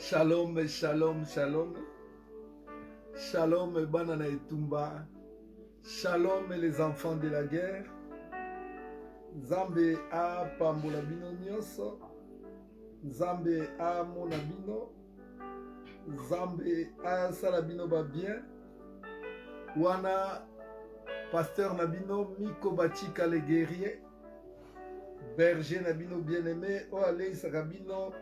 Shalom, shalom, shalom. Shalom, banana et tumba. Shalom, les enfants de la guerre. Zambe a pambola bino nyonso. Zambe a mona bino. Zambe a salabino ba bien. Wana pasteur Nabino Miko Bachika le guerrier. Berger Nabino bien-aimé. O Alei Sarabino.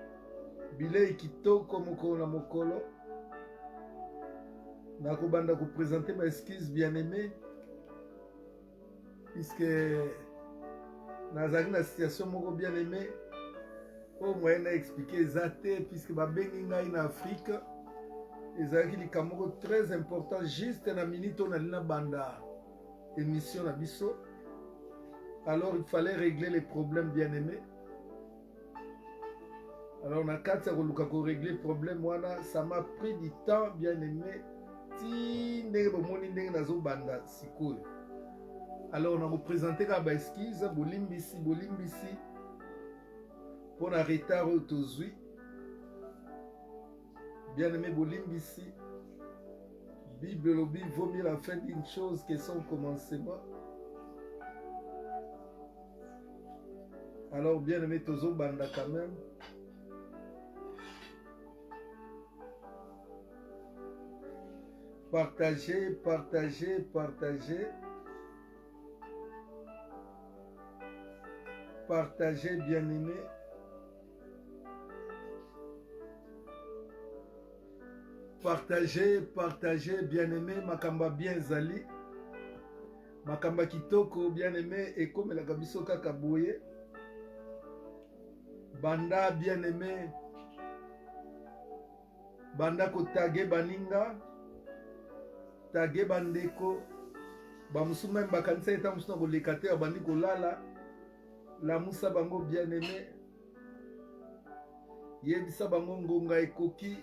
Bilei kitoko mokolo na mokolo. Nakobanda ko présenter ma excuse bien-aimé. Puisque nazali na situation moko bien-aimé. Au moyen na expliquer zate puisque ba bengi ngai na Afrique. Ezalaki likamoko très important juste na minute on alina banda émission na biso. Alors il fallait régler les problèmes bien-aimés. Alors na kati ya koluka ko régler problème wana ça m'a pris du temps bien-aimé. Ti ndenge bomoni ndenge nazo banda sikoyo. Alors on a représenté ka ba excuse bolimbisi pour na retard autozui. Bien-aimé bolimbisi. Bible lobi vaut mieux la fin d'une chose que son commencement. Alors bien-aimé tozo banda quand même. Partagez, partagez, partagez. Partagez, bien-aimé. Partagez, partagez, bien-aimé. Makamba bien zali. Makamba kitoko, bien-aimé. Et comme la kabiso kakaboye. Banda, bien-aimé. Banda kotage baninga. Tage bandeko. Bamusu même bakanisa eta musu na kolekate ya bandi kolala. La musa bango bien-aimé. Yebisa bango ngonga ekoki.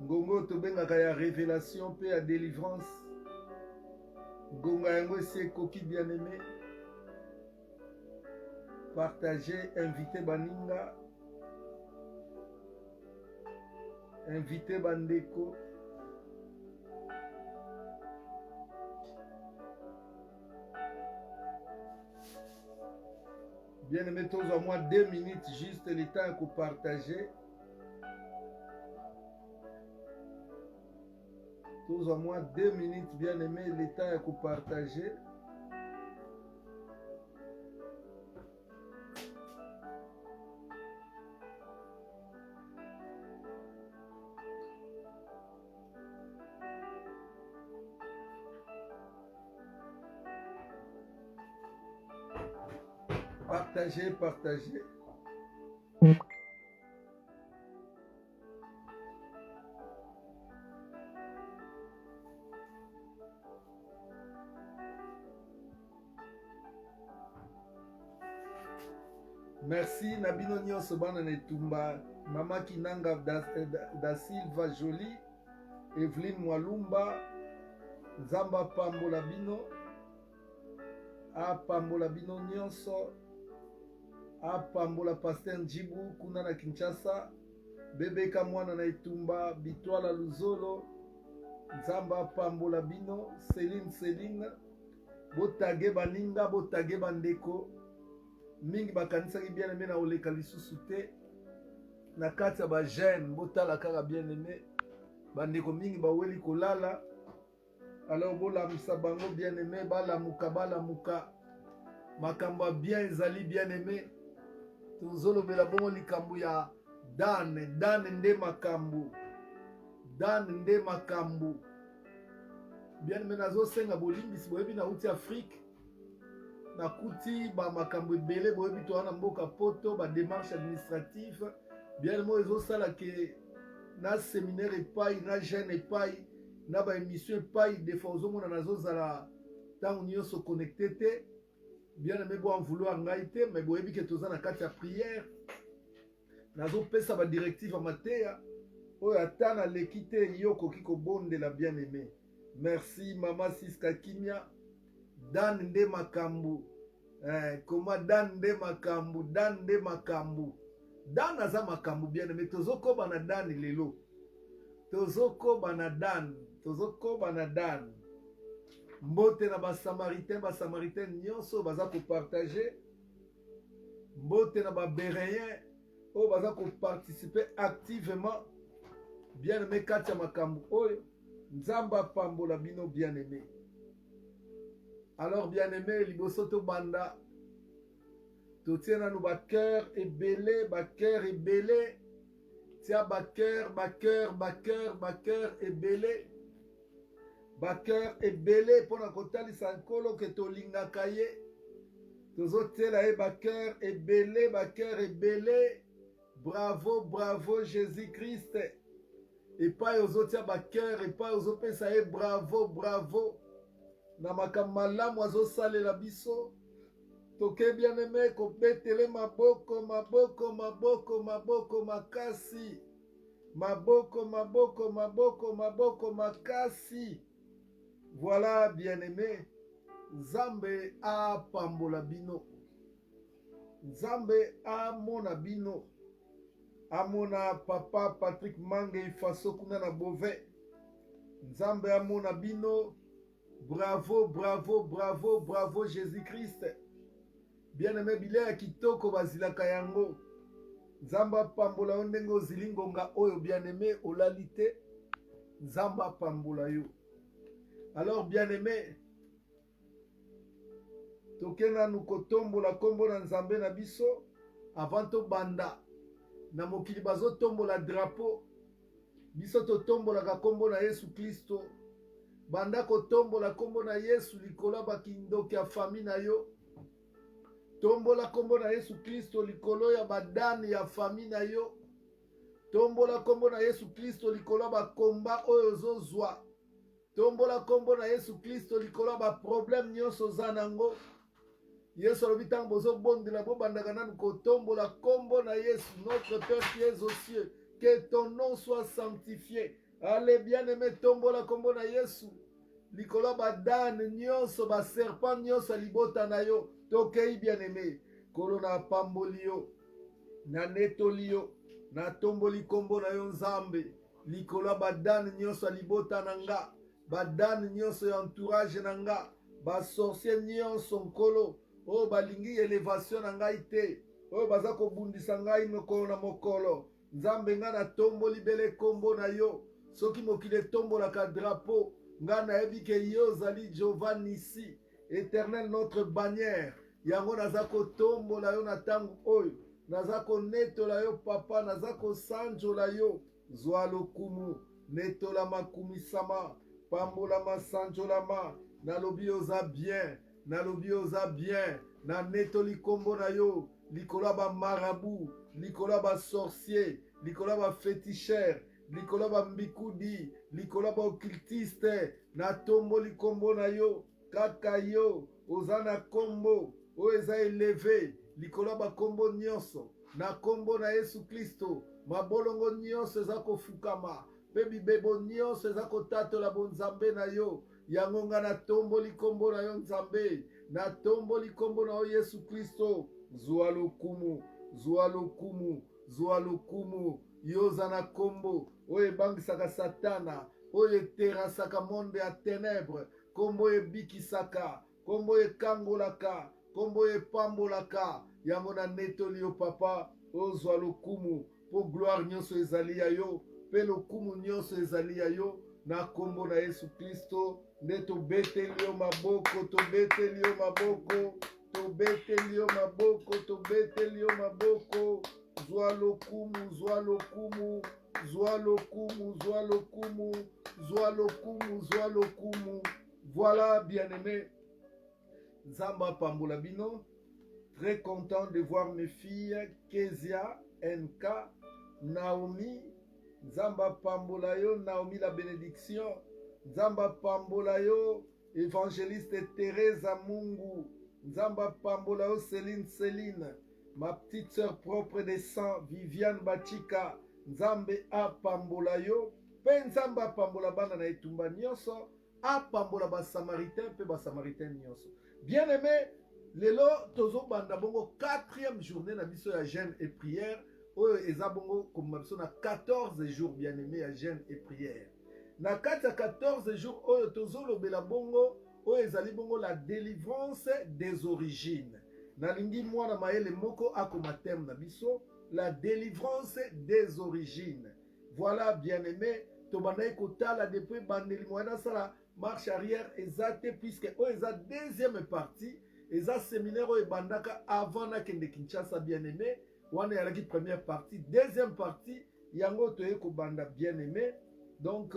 Ngongo tobengaka ya révélation pe ya délivrance. Ngonga yango esi ekoki bien-aimé. Partagez, invitez baninga. Invitez bandeko. Bien-aimé, tous à moi 2 minutes, juste le temps pour partager. Tous au moins 2 minutes, bien aimé, le temps est pour partager. Partagez, partagez. Merci Nabino Nyonso bana netumba Mama Kinanga da Silva Jolie, Evelyne Mwalumba, Zamba Pambola Bino, A Pambola Bino Nyonso, A Pambola Pasteur Njibu kuna na Kinshasa, Bebeka Mwana na Itumba, Bitwala Luzolo, Zamba Pambola Bino, Céline, Botage Baninga, Botage Bandeko, mingi bakanisaki bien aimé na oleka lisusu te na kati ya ba jeune botala kaka bien aimé bandeko mingi baweli kolala. Alors bolamusa bango bien aimé, balamuka makambo bien ezali bien aimé. Tozolobela bongo likambo ya Dan nde makambo bien aimé. Nazosenga bolimbisi boyebi na uti Afrique nakuti ba makambo ebele boyebi to wana mboka poto ba démarche administrative bien mo ezosala ke na séminaire epai na jeune epai na ba émission epai des fois ozomona nazozala ntango nyonso connecté te bien aimé bo en vouloir ngai te mais boyebi ke toza na kati ya prière nazopesa ba directive ya mateya oyo ata naleki te yo okoki kobondela bien aimé. Merci Mama Siska Kimia. Dan nde makambu koma Dan nde makambu Dan aza makambu bien aimé. Tozokoba na Dan lelo, tozokoba na Dan mbote na basamaritain nyonso baza kopartage, mbote na babereyen oyo baza koparticipe activement bien aimé kati ya makambu oyo. Nzambe apambola bino bien aimé. Alors bien aimé, liboso to banda totie nanu cœur ebele tia cœur ebele pona kotalisa nkolo ke tolingaka ye. Tozotiela ye cœur ebele. Bravo Jésus Christ. Epai ozotia cœur, epai ozopesa ye bravo na makambo malamu azosalela biso. Toke bien aimé kobetele maboko makasi, maboko makasi. Voilà bien aimé, Nzambe apambola bino, Nzambe amona bino, amona papa Patrick Mange faso kuna na Beauvais. Nzambe amona bino. Bravo Jésus Christ. Bien aimé, bilea kitoko bazilaka yango. Nzamba pambola yo ndenge ozili ngonga oyo bien aimé olali te. Nzamba pambola yo. Alors bien aimé, tokena nu kotombola kombo na Nzambe na biso avant to banda na mokili bazo tombola drapeau. Biso to tombola kombo na Yesu Kristo. Banda kotombola kombo na Yesu likolo bakindoki ya fami na yo. Tombola kombo na Yesu Kristo likolo ya badani ya fami na yo. Tombola kombo na Yesu Kristo likolo bakomba oyo zozwa. Tombola kombo na Yesu Kristo likolo ba problème nyonso za nango. Yesu alobi ntango bozobondela bobandaka nanu kotombola kombo na Yesu. Notre Père qui es aux cieux, que ton nom soit sanctifié. Allez bien aimé, tombola kombo na Yesu likolo badane nyonso ba serpent nyonso libota na yo. Tokei bien aimé kolo na pamboli yo na netoli yo na tomboli kombo na yo Nzambe likolo badane nyonso libota na nga, badane nyonso ya entourage na nga, ba sorcier nyonso nkolo oyo balingi elevation na ngai te, oyo baza kobundisa ngai mokolo na mokolo. Nzambe nga na tomboli bele kombo na yo. soki mokili etombolaka drapeau nga nayebi ke yo ozali Jehova Nisi, Éternel notre bannière. Yango naza kotombola yo na ntango oyo, naza konetola yo papa, naza kosanjola yo. Zwa lokumu, netola makumisama, pambola masanjolama, nalobi oza bien, nalobi oza bien, na netoli kombo na yo, likola ba marabu, likola ba sorcier, likola ba féticheur, likola ba mbikudi, likola ba occultiste, na tomboli kombo na yo, kaka yo, oza na kombo, oyo eza eleve, likola ba kombo nyonso, na kombo na Yesu Kristo, mabolongo nyonso eza kofukama, mpe bibebo nyonso eza kotatola bonzambe na yo, yango nga na tomboli kombo na yo nzambe, na tomboli kombo na yo Yesu Kristo, zwa lokumu, zwa lokumu, zwa lokumu, yo oza na kombo, oyo ebangisaka satana, oyo eterasaka monde ya ténèbre, kombo oyo ebikisaka, kombo oyo ekangolaka, kombo oyo epambolaka, yango na netoli yo papa, ozwa lokumu, po gloire nyonso ezali ya yo, mpe lokumu nyonso ezali ya yo, na kombo na Yesu Kristo, nde tobeteli yo maboko, tobeteli yo maboko, tobeteli yo maboko, tobeteli yo maboko, zwa lokumu, zwa lokumu, zwa lokumu, zwa lokumu, zwa lokumu, zwa lokumu. Voilà, bien-aimé, Nzamba Pambola Bino, très content de voir mes filles, Kezia, NK, Naomi, Nzamba Pambola yo, Naomi la bénédiction, Nzamba Pambola yo, évangéliste Thérèse Mungu, Nzamba Pambola yo, Céline, ma petite sœur propre de sang, Viviane Bachika, Nzambe Apambola yo, pe Nzamba Pambola bana na etumba nyonso, Apambola ba Samaritain, pe ba Samaritain nyonso. Bien aimé, lelo tozo banda bongo 4e journée na biso ya jeûne et prière, oyo eza bongo comme biso na 14 jours bien aimé ya jeûne et prière. Na kati ya 14 jours oyo tozo lobela bongo, oyo ezali bongo la délivrance des origines. Nalingi mwana mayele moko akoma thème na biso, la délivrance des origines. Voilà bien aimé, tobandai kotala depuis bandeli moyena sala marche arrière ezate, puisque oyo eza deuxième partie, eza séminaire oyo ebandaka avant nakende Kinshasa bien aimé, wana yalaki première partie, deuxième partie yango toye kobanda bien aimé. Donc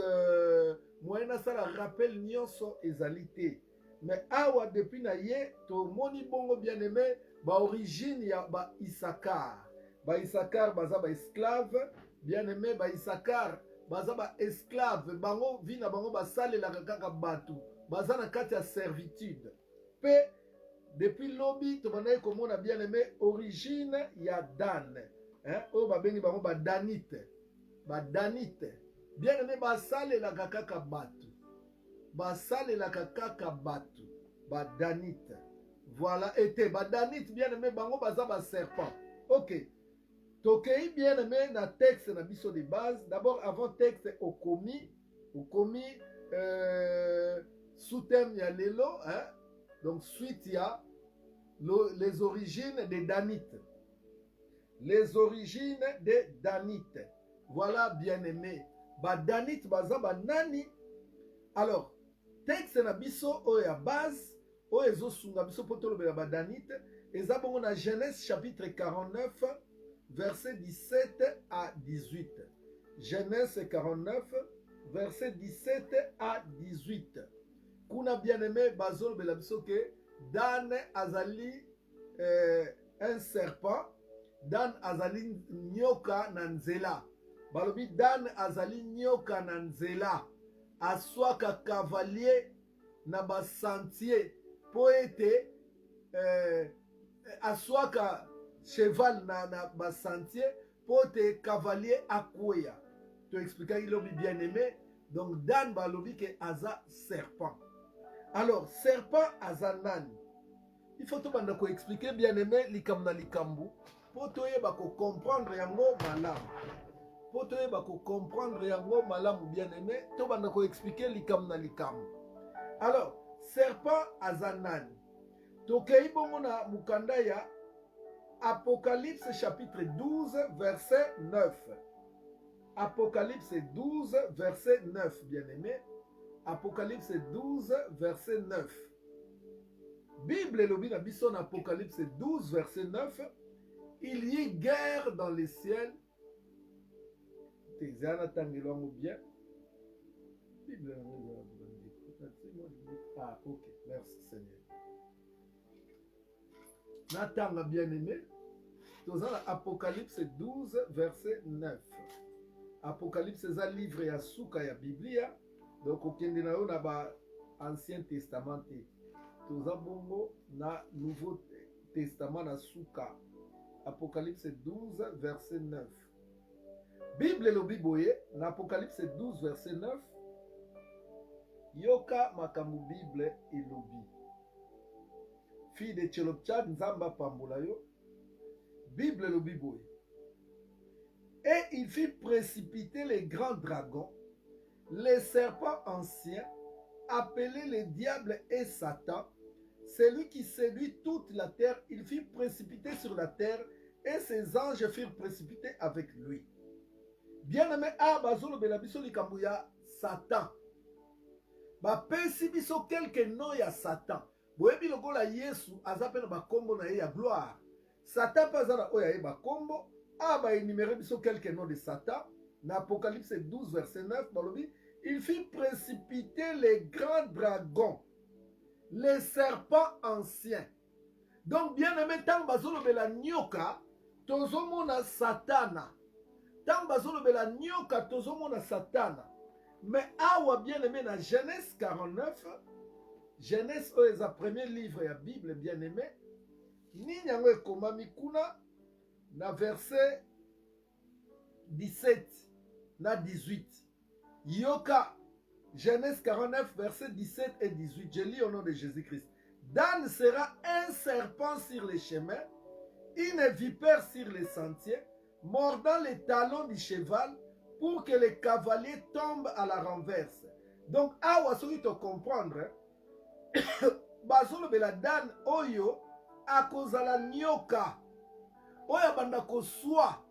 moyena sala rappel nyonso ezali te, mais awa depuis na ye tomoni bongo bien aimé ba origine ya ba Isakar. Ba Isakar baza ba esclave bien aimé, ba Isakar baza ba esclave, bango vina bango basalelaka kaka bato, baza na kati ya servitude. Pe depuis lobi tobandaki komona bien aimé origine ya Dan, oyo babengi bango badanite, badanite bien aimé basalelaka kaka bato, basalelaka kaka bato, badanite. Voilà, ete badanite bien aimé bango baza ba serpent. Ok, tokei bien aimé na texte na biso de base. D'abord avant texte okomi sous thème ya lelo, donc suite ya les origines des Danites, les origines des Danites. Voilà bien aimé, ba Danite baza ba nani. Alors texte na biso oyo ya base oyo ezosunga biso po tolobela ba Danite eza bongo na Genèse chapitre 49 verset 17 à 18. Genèse 49 verset 17 à 18. Kuna bien aimé bazolobela biso ke Dan azali un serpent, Dan azali nyoka na nzela. Balobi Dan azali nyoka na nzela, aswaka cavalier na basantier po ete aswaka cheval na basantier po ete cavalier akweya. To expliquer lobi bien aimé. Donc Dan balobi ke aza serpent. Alors serpent aza nani? Il faut tobanda ko expliquer bien aimé likambo na likambo po toyeba ko comprendre yango malamu. Po toyeba ko comprendre yango malamu bien aimé, tobanda ko expliquer likambo na likambo. Alors serpent aza nani? Tokei bongo na mukanda ya Apocalypse chapitre 12 verset 9. Apocalypse 12, verset 9, bien-aimé. Apocalypse 12, verset 9. Bible elobi na biso na Apocalypse 12, verset 9. Il y a guerre dans les ciels. Tezana tangelongo bien. Bible. Ah, ok. Merci Seigneur. Natanga bien-aimé. Tozana Apocalypse 12, verset 9. Apocalypse est un livre ya suka ya Biblia. Donc okende na yo na ba Ancien Testament. Toza bongo na Nouveau Testament na suka. Apocalypse 12, verset 9. Bible elobi boye na Apocalypse 12, verset 9. Yoka makamu Bible elobi. Fille de Tchelopchad nzamba pambola yo. Bible elobi boye. Et il fit précipiter les grands dragons, les serpents anciens, appelés les diables et Satan, celui qui séduit toute la terre. Il fit précipiter sur la terre et ses anges furent précipités avec lui. Bien-aimé, bazolo belabiso likambo ya Satan. Ba pesi biso quelque nom ya Satan. Boyebi lokola Yesu azapena ba kombo na ye ya gloire. Satan pazana oya ye ba kombo. Ba énuméré biso quelques noms de Satan. Dans Apocalypse 12, verset 9, balobi, il fit précipiter les grands dragons, les serpents anciens. Donc, bien aimé, tant bazolo bela nyoka, tozomona Satana. Tant bazolo bela nyoka, tozomona Satana. Mais awa bien aimé, dans Genèse 49, Genèse est le premier livre de la Bible, bien aimé, ni nyango ekomami kuna, na verset 17 na 18. Yoka, Genèse 49, verset 17 et 18. Je lis au nom de Jésus-Christ. Dan sera un serpent sur les chemins, une vipère sur les sentiers, mordant les talons du cheval pour que les cavaliers tombent à la renverse. Donc, awa soki to comprendre, bazolo bela Dan oyo akozala nyoka. Oya banda koswa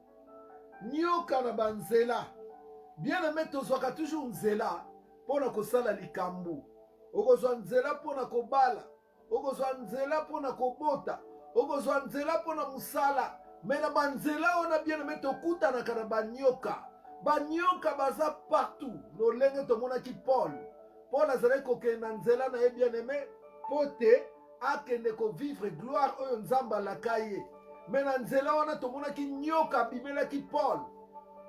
nyoka na banzela. Bien aimé, tozwaka toujours nzela pona kosala likambo. Okozwa nzela pona kobala. Okozwa nzela pona kobota. Okozwa nzela pona musala. Mais na banzela ona bien aimé tokutanaka na banyoka. Banyoka baza partout. Lolenge tomonaki Paul. Paul azalaki kokende na nzela na ye bien aimé pote akende kovivre gloire oyo nzamba alakaye. Mais na nzela wana tomonaki nyoka bimelaki Paul.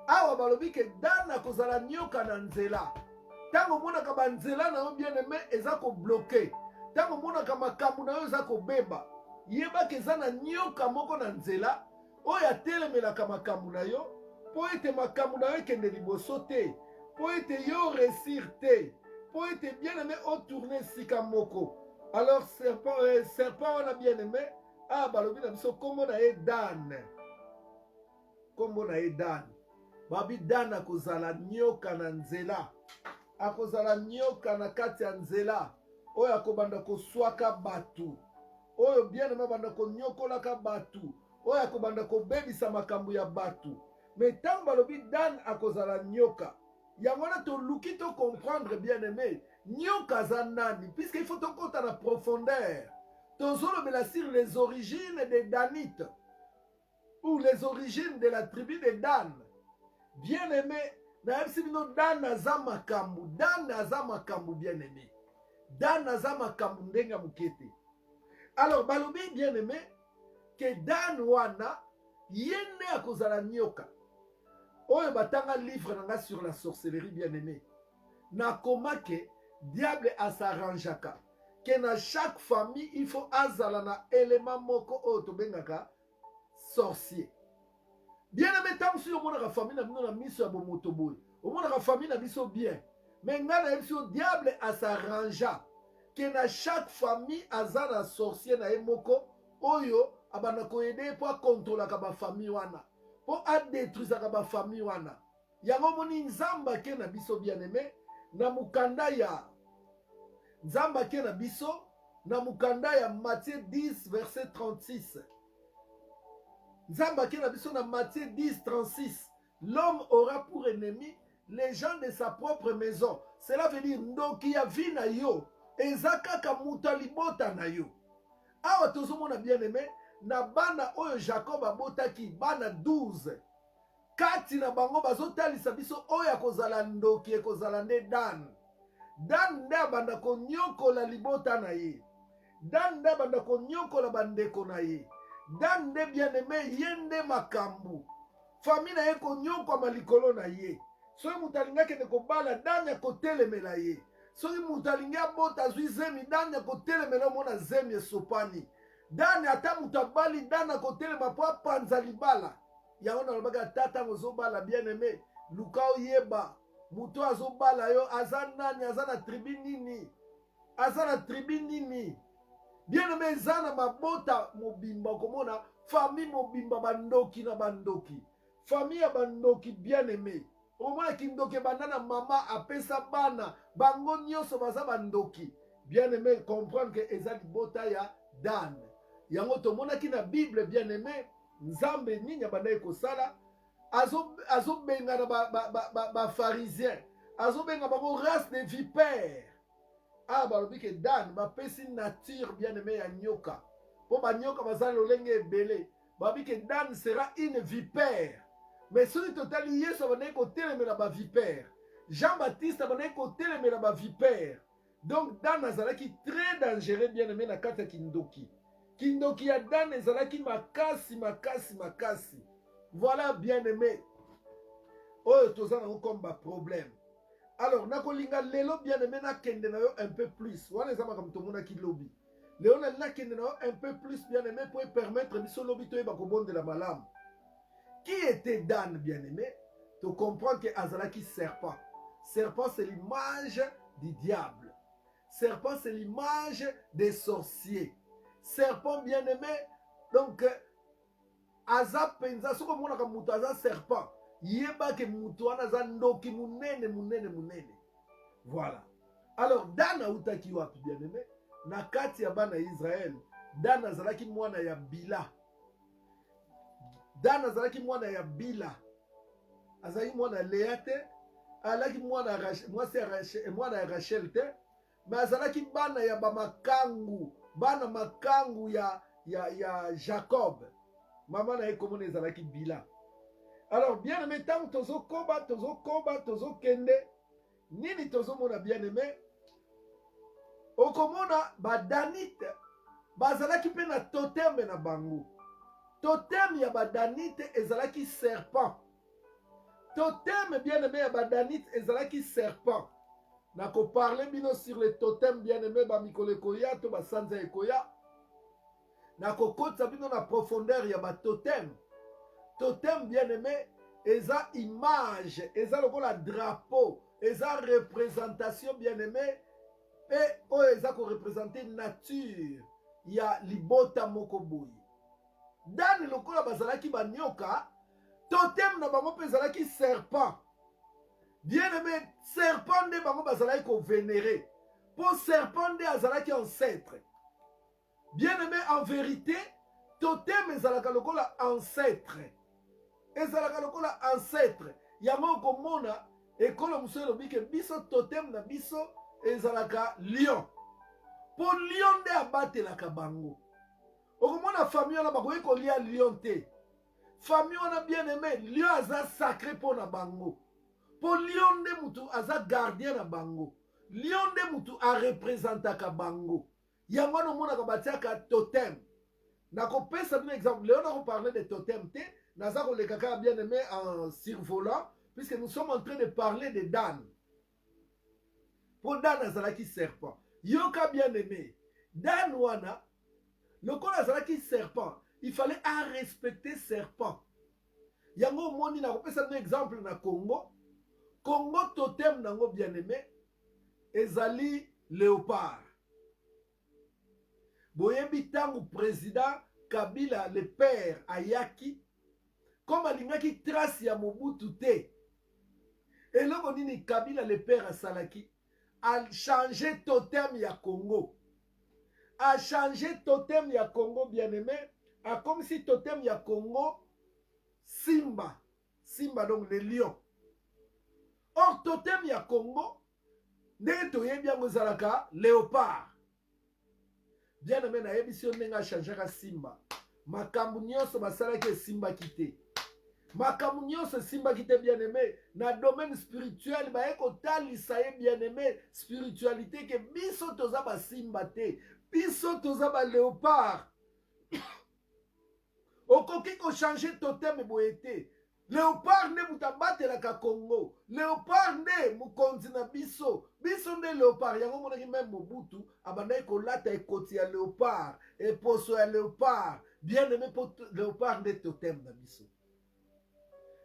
Awa balobi ke Dan akozala nyoka na nzela. Tango monaka banzela na yo bien aimé eza ko bloqué. Tango monaka makambo na yo eza ko beba. Yebaka eza na nyoka moko na nzela oyo atelemelaka makambo na yo po ete makambo na yo ekende liboso te, po ete yo réussir te, po ete bien aimé otourne sika moko. Alors serpent wana bien aimé balobi na biso kombo na ye Dan. Kombo na ye Dan. Babi Dan akozala nyoka na nzela. Akozala nyoka na kati ya nzela. Oyo akobanda koswaka batu. Oyo bien aimé banda konyokolaka batu. Oyo akobanda kobebisa makambo ya batu. Mais tant balobi Dan akozala nyoka. Yango na toluki to comprendre bien aimé. Nyoka za nani? Puisqu'il faut tokota na profondeur. Tozolobela sur les origines des Danites ou les origines de la tribu de Dan. Bien aimé, Dan aza makambu. Dan aza makambu bien aimé. Dan aza makambu ndenga mukete. Alors balobi bien aimé que Dan wana yende akozala nyoka. Oyo batanga livre nanga sur la sorcellerie bien aimé. Nakoma ke diable asarrangeaka. Que dans chaque famille, il faut azala na élément moko oyo tobengaka sorcier. Bien aimé, tant que on a la famille, on a mis sur bon motoboy. On a la famille, on a mis sur bien. Mais on a mis sur diable à s'arranger. Que dans chaque famille, azala sorcier na moko oyo abana ko aider pour contrôler la famille wana, pour détruire la famille wana. Yango moni nzamba ke na biso bien aimé na mukanda ya Nzamba ke na biso na mukanda ya Matthieu 10 verset 36. Nzamba ke na biso na Matthieu 10 36. l'homme aura pour ennemi les gens de sa propre maison. Cela veut dire ndoki ya vi na yo eza kaka mutu alibota na yo. Awa tozomona bien aimé na bana oyo Jacob abotaki bana 12 kati na bango bazotalisa biso oyo akozala ndoki ekozala nde Dan. Dan nde abanda konyokola libota na ye. Dan nde abanda konyokola bandeko na ye. Dan nde bien aimé ye nde makambo. Fami na ye konyokwama likolo na ye. Soki mutu alingi akende kobala Dan ya kotelemela ye. Soki mutu alingi abota azwi zemi Dan ya kotelemela omona zemi esopani. Dan ata mutu abali Dan akotelema mpo apanza libala. Yango nalobaka tata ozobala bien aimé luka oyeba mutu azobala yo aza nani, aza na tribi nini, aza na tribi nini. Bien aimé eza na mabota mobimba okomona famille mobimba bandoki na bandoki. Famille ya bandoki bien aimé okomona kindoki ebanda na mama apesa bana bango nyonso baza bandoki. Bien aimé comprendre que eza libota ya Dan. Yango tomonaki na Bible bien aimé Nzambe nini abanda ekosala azobenga na bafarisien azobenga bango race de vipère. Balobi ke Dan bapesi nature bien aimé ya nyoka mpo banyoka baza lolenge ebele. Balobi ke Dan sera une vipère. Mais soki totali Yesu abandaki kotelemela bavipère, Jean-Baptiste abandaki kotelemela bavipère. Donc Dan azalaki très dangereux bien aimé na kati ya kindoki. Kindoki ya Dan ezalaki makasi makasi makasi. Voilà bien aimé oyo toza nango comme problème. Alors nakolinga lelo bien aimé nakende na yo un peu plus. Wana eza makambo tomonaki lobi. Lelo nakende na yo un peu plus bien aimé pour permettre biso lobi toyeba kobondela malamu. Qui était Dan bien aimé? Tu comprends que azalaki serpent. Serpent c'est l'image du diable. Serpent c'est l'image des sorciers. Serpent bien aimé, donc aza penza soko mona ka mutu aza serpent yeba ke mutu wana aza ndoki munene munene munene. Voilà. Alors Dan autaki wapi bien aimé na kati ya bana Israël. Dan azalaki mwana ya Bila. Dan azalaki mwana ya Bila. Azalaki mwana Lea te, alaki mwana ya Rachel te, mais azalaki bana ya bamakangu. Bana makangu ya Jacob. Maman na ekomona ezalaki Bila. Alors bien aimé tant tozo kende nini tozo mona bien aimé okomona badanite bazalaki pe na totem na bango. Totem ya badanite ezalaki serpent. Totem bien aimé ya badanite ezalaki serpent. Nako parler bino sur le totem bien aimé ba mikolo ekoya to ba sanza ekoya. Nako kotsa bino na profondeur ya ba totem. Totem bien aimé eza image, eza lokola drapeau, eza représentation bien aimé et o eza ko représenter nature ya libota moko boye. Dan lokola bazalaki banyoka, totem na bango pe ezalaki serpent. Bien aimé, serpent nde bango bazalaki ko vénérer. Pour serpent nde azalaki ancêtre. Bien aimé, en vérité, totem ezalaka lokola ancêtre. Ezalaka lokola ancêtre. Yango komona ekolo muso elobi ke biso totem na biso ezalaka lion. Pour lion nde abatelaka bango. Okomona famille wana bakoki kolia lion te. Famille wana bien aimé, lion aza sacré pour na bango. Pour lion nde mutu aza gardien na bango. Lion nde mutu a représentaka bango. Yango wana omonaka batiaka totem. Nakopesa bino exemple. Léon nako parler de totem te. Naza koleka kaka bien aimé en survolant. Puisque nous sommes en train de parler de Dan. Pour Dan azalaki serpent. Yoka bien aimé. Dan wana. Lokola azalaki serpent. Il fallait à respecter serpent. Yango moni nakopesa bino exemple na Congo. Congo totem nango bien aimé. Ezali léopard. Boyebi tangu président Kabila le père ayaki comme alingaki trace ya Mobutu te. Eloko nini Kabila le père asalaki a changé totem ya Congo. A changé totem ya Congo bien aimé. A comme si totem ya Congo Simba. Simba donc le lion. Or, totem ya Congo, ndenge toyebi yango ezalaka léopard. Bien aimé na yebi ndenge achangeaka Simba. Makambo nyonso basalaki Simba kite. Makambo nyonso Simba kite bien aimé na domaine spirituel baye kotalisa ye bien aimé spiritualité ke biso toza ba Simba te. Biso toza ba léopard. Okoki ko changer totem boye te. Léopard nde mutabatelaka Congo. Léopard nde mukonzi na biso. Biso nde léopard. Yango monaki même Mobutu abandaki kolata ekoti ya léopard. Eposo ya léopard. Bien aimé po léopard nde totem na biso.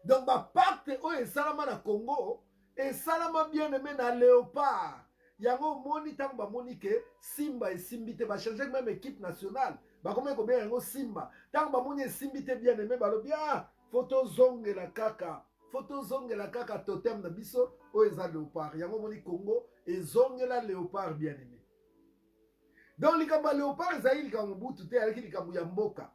Donc ba pacte oyo esalama na Congo esalama bien aimé na léopard. Yango moni tango bamoni ke Simba esimbi te bachange même équipe nationale. Bakomi kobenga yango Simba. Tango bamoni esimbi te bien aimé balobi photo zongela kaka. Photo zongela kaka totem na biso oyo eza léopard. Yango moni Congo ezongela léopard bien aimé. Donc likambo ya léopard ezali likambo Mobutu te aleki likambo ya mboka.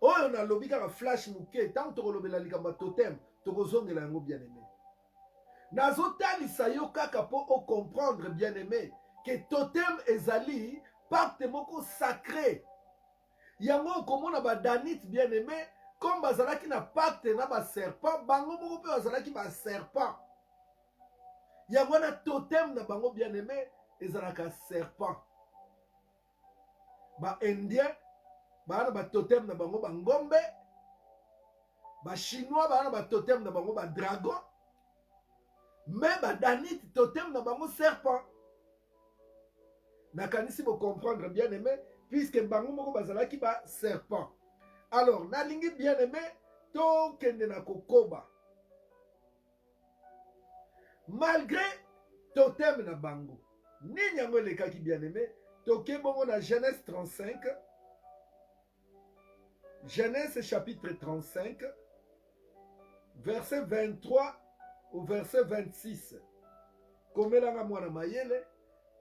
Oyo nalobi kaka flash muke tango tokolobela likambo ya totem tokozongela yango bien aimé. Nazotalisa yo kaka po o comprendre bien aimé que totem ezali pacte moko sacré. Yango komona ba danite bien aimé comme bazalaki na pacte na ba serpent bango moko pe bazalaki ba serpent. Yango na totem na bango bien aimé ezalaka serpent. Ba indien ba na totem na bango ba ngombe. Ba chinois ba na totem na bango ba dragon. Mais ba danite totem na bango serpent. Nakanisi bo comprendre bien aimé puisque bango moko bazalaki ba serpent. Alors nalingi bien aimé to kende na kokoba. Malgré totem na bango. Nini yango elekaki bien aimé toke bongo na Genèse 35. Genèse chapitre 35 verset 23 au verset 26. Komelanga mwana mayele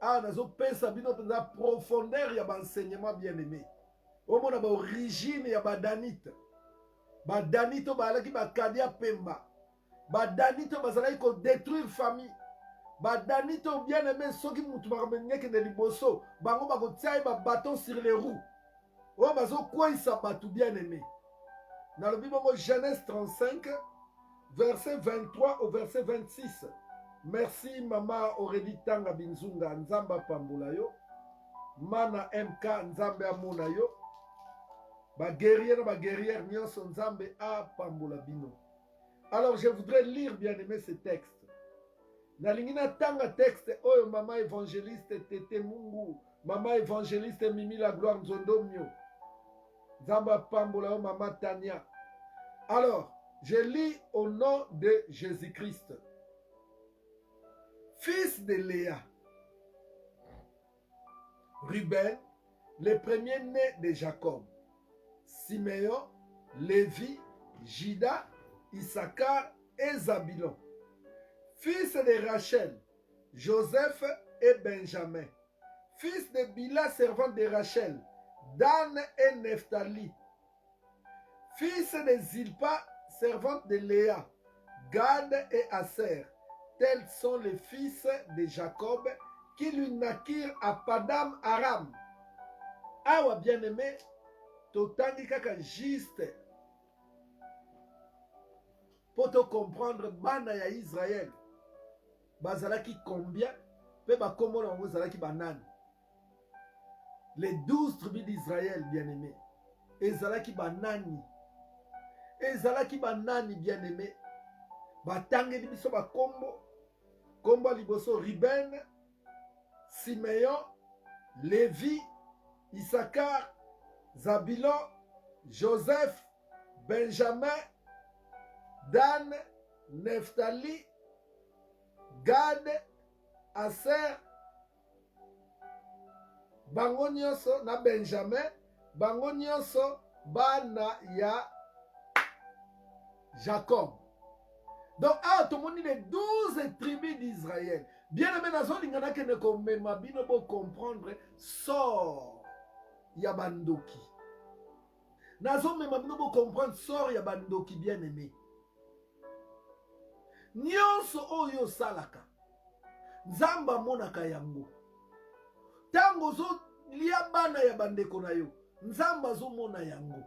nazo pesa bino penza profondeur ya enseignement bien aimé. Omona ba origine ya badanite. Badanite balaki bakadia pemba. Badanite bazalaki ko détruire famille. Badanite bien aimé soki mutu bakamenyeke de liboso bango bakotia ba bâton sur les roues. O bazo kwisa batu bien aimé. Na le Bible Genèse 35 verset 23 au verset 26. Merci Mama Aurélie Tanga Binzunga Nzamba Pambula yo. Mana MK Nzambe Amona yo. Ba guerrière nyonso Nzambe a Pambula bino. Alors je voudrais lire bien aimé ce texte. Nalingina tanga texte oyo Mama évangéliste Tete Mungu, Mama évangéliste Mimi la gloire Nzondomio. Nzamba Pambula yo Mama Tania. Alors, je lis au nom de Jésus-Christ. Fils de Léa, Ruben, le premier-né de Jacob, Siméon, Lévi, Juda, Issachar et Zabilon. Fils de Rachel, Joseph et Benjamin. Fils de Bila, servant de Rachel, Dan et Nephtali. Fils de Zilpa, servante de Léa, Gad et Aser. Tels sont les fils de Jacob qui lui naquirent à Padam Aram. Awa bien aimé, totangi kaka juste pour te comprendre bana ya Israël. Bazalaki combien? Pe ba komona bazalaki banani. Les 12 tribus d'Israël bien aimé. Ezalaki banani. Ezalaki banani bien aimé. Batangeli biso ba kombo. Kombo liboso Ruben, Siméon, Lévi, Issachar, Zabilon, Joseph, Benjamin, Dan, Nephtali, Gad, Aser, bango nyonso na Benjamin, bango nyonso bana ya Jacob. Donc, tout le monde les 12 tribus d'Israël. Bien aimé, nazo lingana kene komema bino bo comprendre sort ya bandoki. Nazo mema bino bo comprendre sort ya bandoki bien aimé. nyonso oyo salaka nzamba monaka yango. Tango zo lia bana ya bandeko na yo nzamba zo mona yango.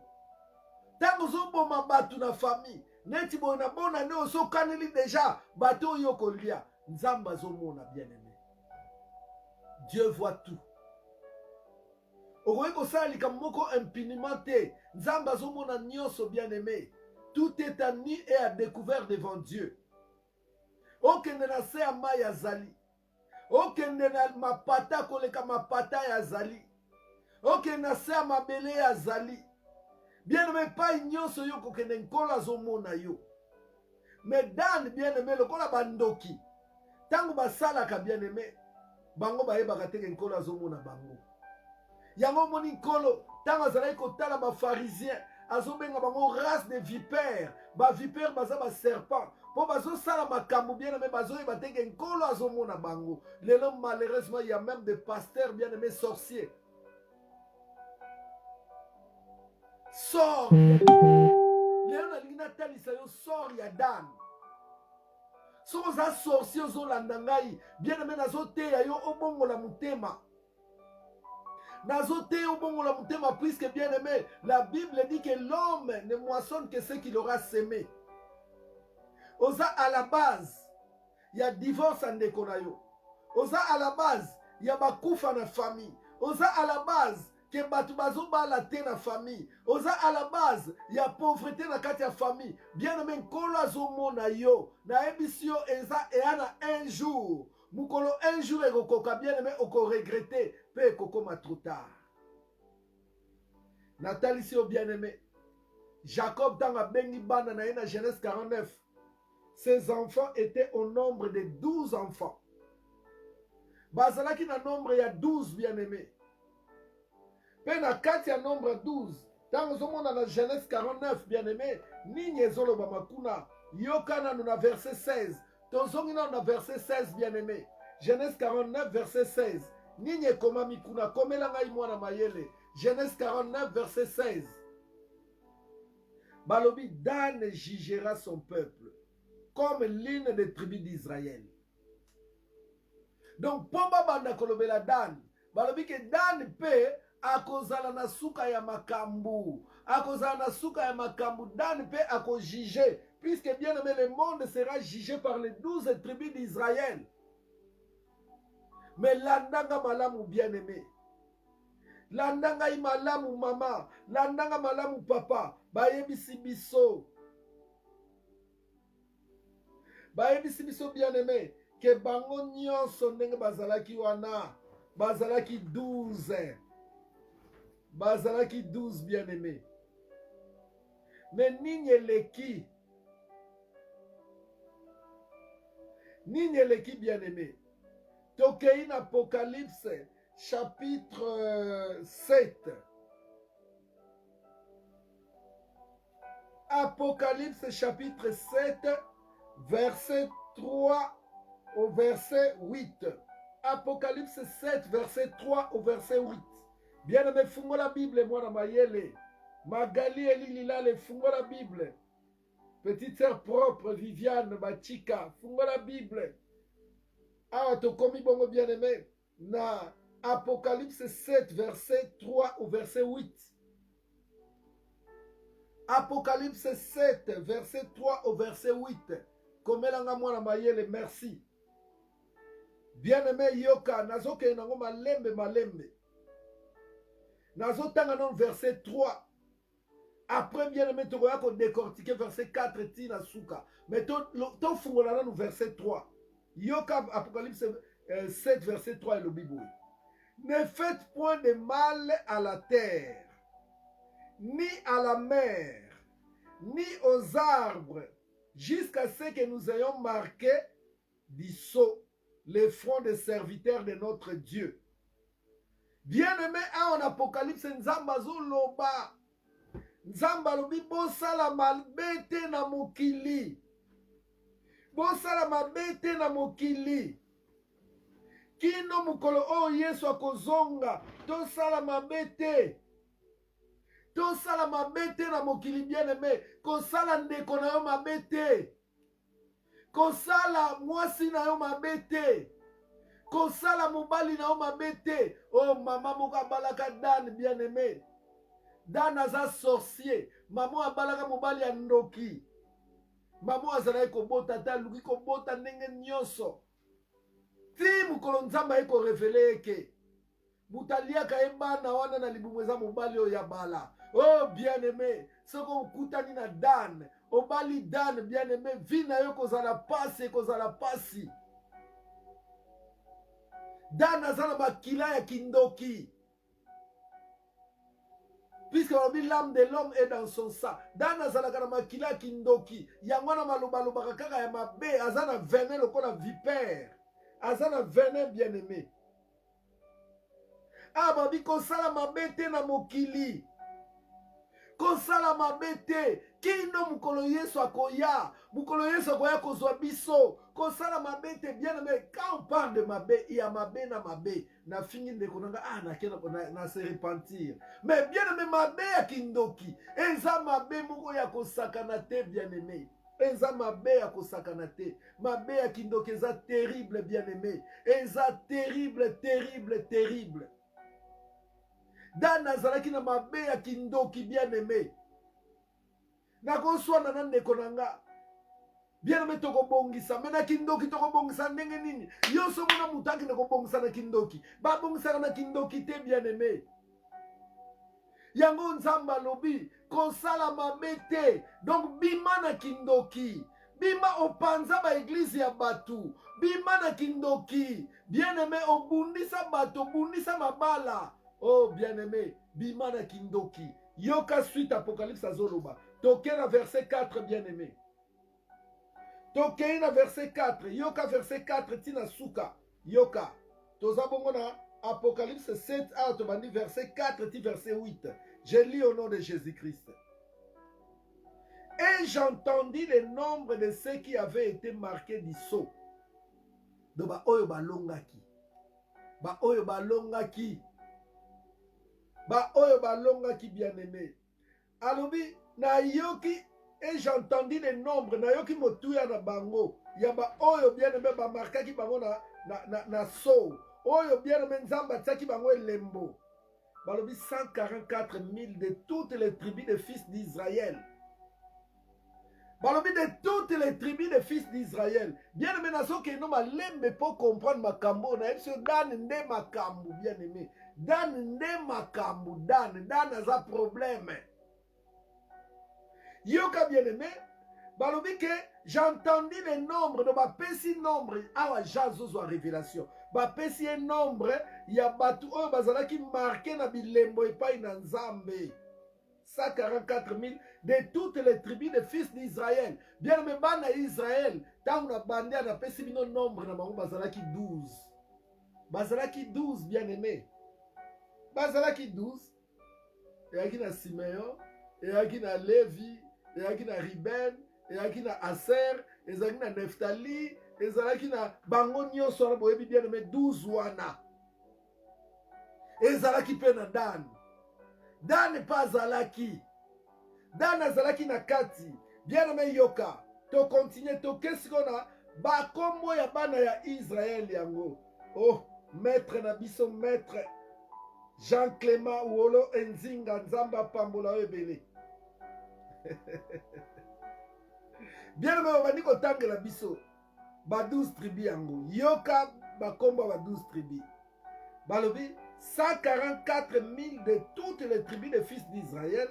Tango zo boma batu na famille neti bona bona ne oso kaneli déjà bato yo kolia nzamba zo mona bien-aimé. Dieu voit tout. Okoki kosala likambo moko impuniment te. Nzamba zo mona nyonso bien-aimé. Tout est à nu et à découvert devant Dieu. Okende na se ya mai azali. Okende na mapata koleka mapata ya zali. Okende na se ya mabele ya zali. Bien-aimé, pas nyonso yo kokende nkolo azomona yo. Mais Dan bien-aimé lokola bandoki. Tango basalaka bien-aimé, bango bayebaka te nkolo azomona bango. Yango moni nkolo tango azalaki kotala ba pharisien azobenga bango race de vipères. Ba vipères baza ba serpent. Po bazo sala makambo bien-aimé bazoyeba te nkolo azomona bango. Lelo malheureusement il y a même des pasteurs bien-aimés sorciers. Sors. Lelo nalingi natalisa yo sors ya Dan. So oza sorcier ozolanda ngai bien-aimé nazoteya yo obongola motema. Nazoteya obongola motema puisque bien-aimé la Bible dit que l'homme ne moissonne que ce qu'il aura semé. Oza à la base il y a divorce andeko na yo. Oza à la base il y a bakufa na famille. Oza à la base que batu bazobala te na famille. Oza à la base il y a pauvreté na kati ya famille. Bien-aimé nkolo azomona yo na ebisi yo eza eana un jour. Mukolo un jour ekokoka bien-aimé oko regretter pe ekokoma trop tard. Natalisi yo bien-aimé Jacob tanga bengi bana na ye na Genèse 49. Ses enfants étaient au nombre de 12 enfants. Bazalaki na nombre ya 12 bien-aimé. Pe na kati ya nombre 12. Tango zomona na Genèse 49 bien-aimé. Nini ezoloba makuna. Yokana na verset 16. Tozongi na verset 16 bien-aimé. Genèse 49 verset 16. Nini ekoma mikuna. Komela ngai mwana mayele. Genèse 49 verset 16. Balobi Dan jugera son peuple comme l'une des tribus d'Israël. Donc, pomba banda kolobela Dan. Balobi ke Dan pe akozala na suka ya makambu. Akozala na suka ya makambu. Dan pe ako juger. Puisque bien aimé, le monde sera jugé par les 12 tribus d'Israël. Mais landanga malamu bien aimé. Landanga imalamu mama. Landanga malamu papa. Bayebisi biso. Bayebisi biso bien aimé. Que bango nyonso ndenge bazalaki wana. Bazalaki 12. Bazalaki 12 bien aimé. Mais nini eleki. Nini eleki bien aimé. Tokei in Apocalypse chapitre 7. Apocalypse chapitre 7 verset 3 au verset 8. Apocalypse 7 verset 3 au verset 8. Bien aimé, fungo la Bible mwana mayele. Magali elililale fungo la Bible. Petite sœur propre Viviane Bachika fungo la Bible. Ah, tokomi bongo bien aimé. Na Apocalypse 7 verset 3 au verset 8. Apocalypse 7 verset 3 au verset 8. Komelanga mwana mayele, merci. Bien aimé yoka nazoke nango malembe malembe. Nazotanga non verset 3. Après bien aimé tokoya ko décortiquer verset 4 tina suka. Mais to fungola no verset 3. Yoka Apocalypse 7 verset 3 et le Bible. Ne faites point de mal à la terre, ni à la mer, ni aux arbres, jusqu'à ce que nous ayons marqué du sceau les fronts des serviteurs de notre Dieu. Bien-aimé, en Apocalypse, Nzamba zoloba. Nzamba lobi bosala malbete na mokili. Bosala malbete na mokili. Kino mukolo o Yesu akozonga. Tosala mabete. Tosala mabete na mokili bien-aimé. Kosala ndeko na yo mabete. Kosala mwasi na yo mabete. Kosala mobali na yo mabete. Oh maman moko abalaka Dan bien-aimé. Dan aza sorcier. Maman abalaka mobali ya ndoki. Maman azalaki kobota ta luki kobota ndenge nyonso. Ti mukolo nzambe ayi korevele eke. Mutaliaka ye bana wana na libumu eza mobali oyo ya bala. Oh bien-aimé, soko okutani na Dan, obali Dan bien-aimé, vi na yo kozala pasi, kozala pasi. Dan aza na makila ya kindoki. Puisque l'âme de l'homme est dans son sang. Dan azalaka na makila ya kindoki. Yango na maloba kaka ya mabe, aza na venin lokola vipère. Aza na venin bien-aimé. Ah babi kosala mabe te na mokili. Kosala mabe te. Kino mukolo Yesu akoya. Mukolo Yesu akoya kozwa biso. Kosala mabe te bien-aimé. Quand on parle de mabe, il y a mabe na mabe. Na fingi ndeko nanga na se repentir. Mais bien-aimé mabe ya kindoki. Eza mabe moko ya kosakana te bien-aimé. Eza mabe ya kosakana te. Mabe ya kindoki eza terrible bien-aimé. Eza terrible, terrible, terrible. Dan azalaki na mabe ya kindoki bien-aimé. Nakoswana na ndeko nanga. Bien-aimé tokobongisa. Me na kindoki tokobongisa ndenge nini? Yo so mona mutaki nakobongisa na kindoki. Babongisa na kindoki te bien-aimé. Yango nzamba alobi kosala mabe te. Donc bima na kindoki. Bima opanza ba eglise ya batu. Bima na kindoki. Bien-aimé obundisa bato, obundisa mabala. Oh bien-aimé, bima na kindoki. Yoka suite Apocalypse azoloba. Toke na verset 4 bien-aimé. Toke na verset 4. Yoka verset 4 tina suka. Yoka. Tozabongo na Apocalypse 7 a tobandi verset 4 ti verset 8. Je lis au nom de Jésus-Christ. Et j'entendis le nombre de ceux qui avaient été marqués du sceau. De ba oyo balongaki. Ba oyo balongaki. Ba oyo balongaki bien-aimé. Alobi na yoki et j'entendis le nombre na yoki motuya na bango. Ya ba oyo bien-aimé ba markaki bango na sceau. Oyo bien-aimé nzamba tsaki bango elembo. Balobi 144 000 de toutes les tribus des fils d'Israël. Balobi de toutes les tribus des fils d'Israël. Bien-aimé nasoki no malembe pour comprendre makambo na yeso Dan nde makambo bien-aimé. Dan nde makambo Dan aza problème. Yoka bien-aimé, balobi que j'entendis le nombre de bapesi nombre awa jazozo révélation. Bapesi un nombre ya batu oyo bazalaki marqué na bilembo epai na Nzambe. 144 000 de toutes les tribus des fils d'Israël. Bien-aimé bana Israël, tangu na bande na pesi bino nombre na bango bazalaki 12. Bazalaki 12 bien-aimé. Bazalaki 12. Eyaki na Simeon, eyaki na Levi, eyaki na Ruben, eyaki na Aser, ezalaki na Neftali, ezalaki na bango nyonso wana boyebi bien-aimé 12 wana. Ezalaki pe na Dan. Dan pa azalaki. Dan azalaki na kati. Bien-aimé yoka. To continue to kesiko na bakombo ya bana ya Israël yango. Oh, maître na biso maître Jean Clément Wolo Enzinga Nzamba Pambola ebele. Bien-aimé obandi kotangela biso ba 12 tribus yango. Yoka bakombo ba 12 tribus. Balobi 144 000 de toutes les tribus des fils d'Israël,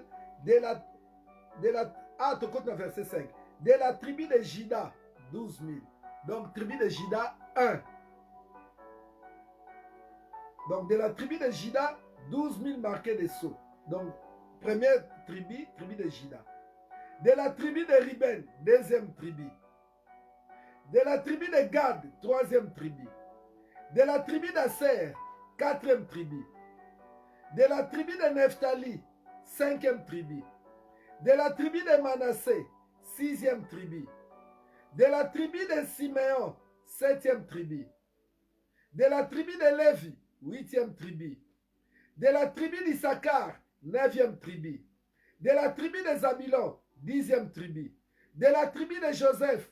verset 5. De la tribu de Juda, 12 000. Donc, tribu de Juda, 1. Donc, de la tribu de Juda, 12 000 marqués de sceaux. Donc, première tribu, tribu de Juda. De la tribu de Ruben, deuxième tribu. De la tribu de Gad, troisième tribu. De la tribu d'Aser, quatrième tribu. De la tribu de Neftali, cinquième tribu. De la tribu de Manassé, sixième tribu. De la tribu de Siméon, septième tribu. De la tribu de Lévi, huitième tribu. De la tribu d'Issachar, neuvième tribu. De la tribu de Zabulon, dixième tribu. De la tribu de Joseph,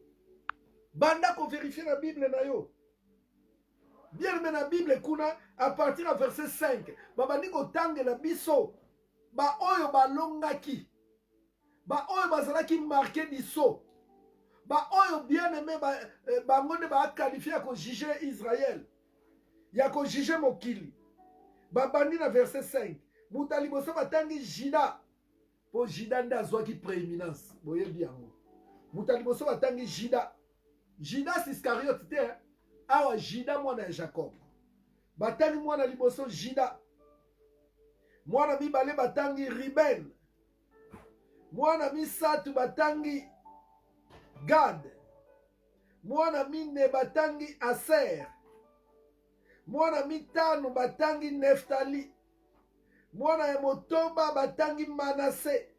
Banda ko vérifier la Bible na yo. Bien aimé na Bible kuna à partir du verset 5. Babandi ko tangue la biso. Ba oyo balongaki. Ba oyo bazalaki marqué biso. Ba oyo bien aimé bangonde ba qualifié ko juger Israël. Ya ko juger mokili. Babandi na verset 5. Mutali bosa batangi Jida. Po Jida nda azwaki prééminence. Boye biango. Mutali bosa batangi Jida. Judas Iscariote te awa Jida mwana ya Jacob. Batangi mwana liboso Jida. Mwana mibale batangi Riben. Mwana misatu batangi Gad. Mwana mine batangi Aser. Mwana mitano batangi Neftali. Mwana ya motoba batangi Manase.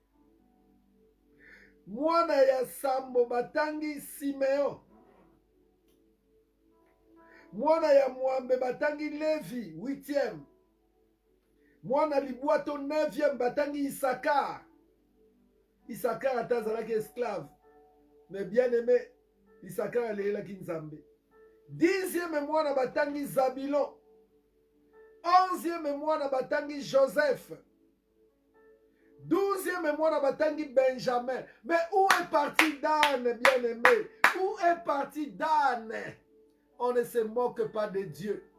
Mwana ya sambo batangi Simeon. Mwana ya mwambe batangi Levi 8e. Mwana libwato 9e batangi Isakar. Isakar atazalaki esclave. Mais bien aimé, Isakar alelaki Nzambe. 10e mwana batangi Zabilon. 11e mwana batangi Joseph. 12e mwana batangi Benjamin. Mais où est parti Dan, bien aimé? Où est parti Dan? On ne se moque pas de Dieu.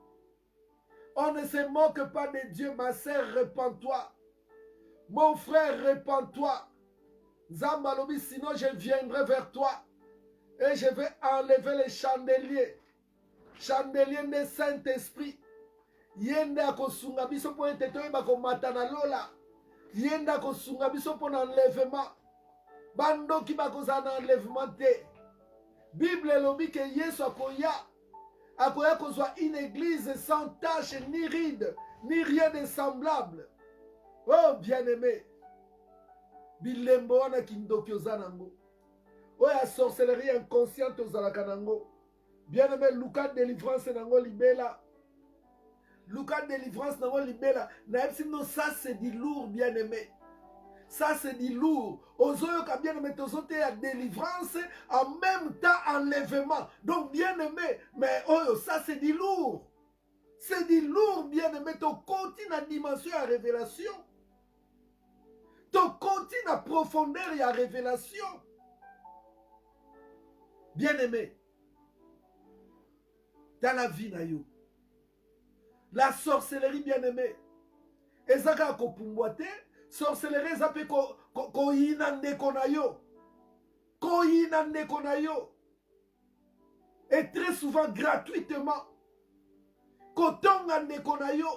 On ne se moque pas de Dieu. Ma sœur, répands-toi. Mon frère, répands-toi. Zambalobi, sinon je viendrai vers toi. Et je vais enlever les chandeliers. Chandelier de Saint-Esprit. Yenda kosunga biso po etetoye bako matana lola. Yenda kosunga biso po na enlèvement. Bandoki bako za na enlèvement te. Bible lobi ke Yesu akoya. Akoya kozwa une église sans tache ni ride, ni rien de semblable. Oh bien-aimé. Bilembo wana kindoki ozanango. Oh ya sorcellerie inconsciente ozalaka nango. Bien-aimé, Lucas délivrance nango libela. Lucas délivrance nango libela. Non, ça c'est du lourd, bien-aimé. Ça c'est du lourd. Ozoyoka bien-aimé, tozote ya délivrance, en même temps enlèvement. Donc bien-aimé, mais oh, ça c'est du lourd. C'est du lourd, bien-aimé. Tu continues la dimension à révélation. Tu continues la profondeur et la révélation. Bien-aimé, dans la vie, nayo. La sorcellerie, bien-aimé. Ezaka kopumboate. Sorcellerie, ça peut koyina ndeko na yo. Koyina ndeko na yo. Et très souvent gratuitement. Kotonga ndeko na yo.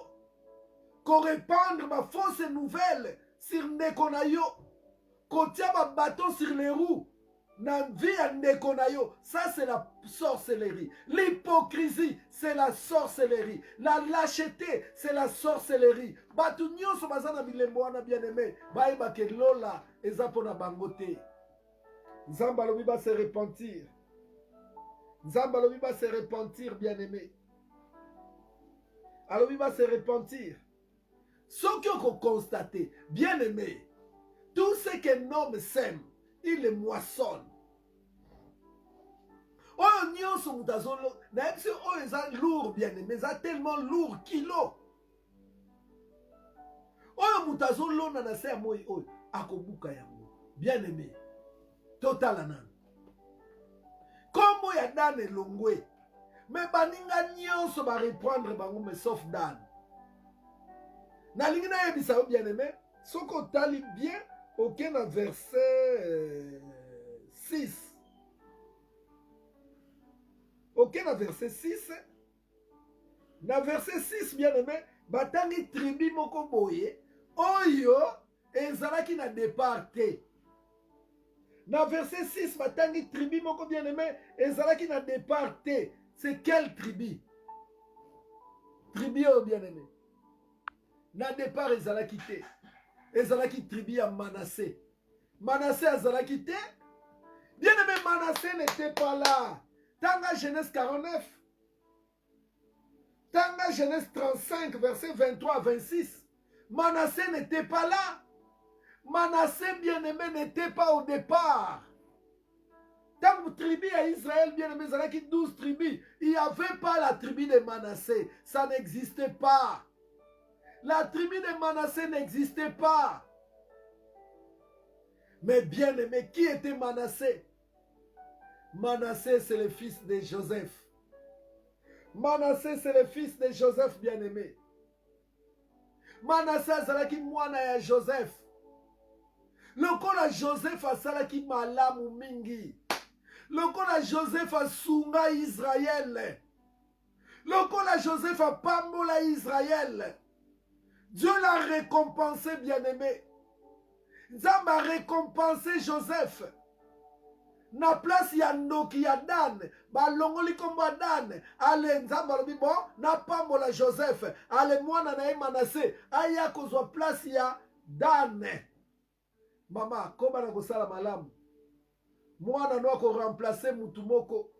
Ko répandre ma fausse nouvelle sur ndeko na yo. Kotia ma bâton sur les roues. Na vie ya ndeko na yo. Ça c'est la sorcellerie. L'hypocrisie, c'est la sorcellerie. La lâcheté, c'est la sorcellerie. Batu nyonso bazana bilembo wana bien-aimé. Baeba ke lola eza pona bangote. Nzamba alobi ba se repentir. Nzamba alobi ba se repentir, bien-aimé. Alobi ba se repentir. Ce que vous constatez, bien-aimé, tout ce qu'un homme sème, il le moissonne. Oh, nyonso mutazolo, na epsi oh eza lourd, bien-aimé, eza tellement lourd, kilo. Oh, mutazolo na se ya moi oh, akobuka yango, bien-aimé, total anan. Comme ya Dan elongwe, mais baninga nyonso ba reprendre bango mais sauf Dan. Na lingi na yebisa yo bien-aimé, soko tali bien, aucun verset 6. Ok, na verset 6. Na verset 6, bien-aimé, batangi tribu moko boye, oyo ezalaki na départ te. Na verset 6, batangi tribu moko bien-aimé, ezalaki na départ te. C'est quelle tribu? Tribu oyo bien-aimé. Na départ ezalaki te. Ezalaki tribu ya Manassé. Manassé ezalaki te. Bien-aimé, Manassé n'était pas là. Tanga Genèse 49. Tanga Genèse 35, verset 23 à 26. Manassé n'était pas là. Manassé, bien-aimé, n'était pas au départ. Tant que tribu à Israël, bien aimé, il y a 12 tribus. Il n'y avait pas la tribu de Manassé. Ça n'existait pas. La tribu de Manassé n'existait pas. Mais bien aimé, qui était Manassé? Manassé, c'est le fils de Joseph. Manassé, c'est le fils de Joseph, bien aimé. Manassé, c'est qui mwana ya Joseph. Lokola Joseph asalaki malamu mingi. Lokola Joseph asunga Israël. Lokola Joseph apambola Israël. Dieu l'a récompensé, bien-aimé. Nzambe a récompensé Joseph. Na place ya ndoki ya Dan, balongoli kombo ya Dan. Ale Nzambe alobi bon, na pambola Joseph. Ale mwana na ye Manassé, aya kozwa place ya Dan. Mama, koba na kosala malamu. Mwana no ko remplacer mutu moko.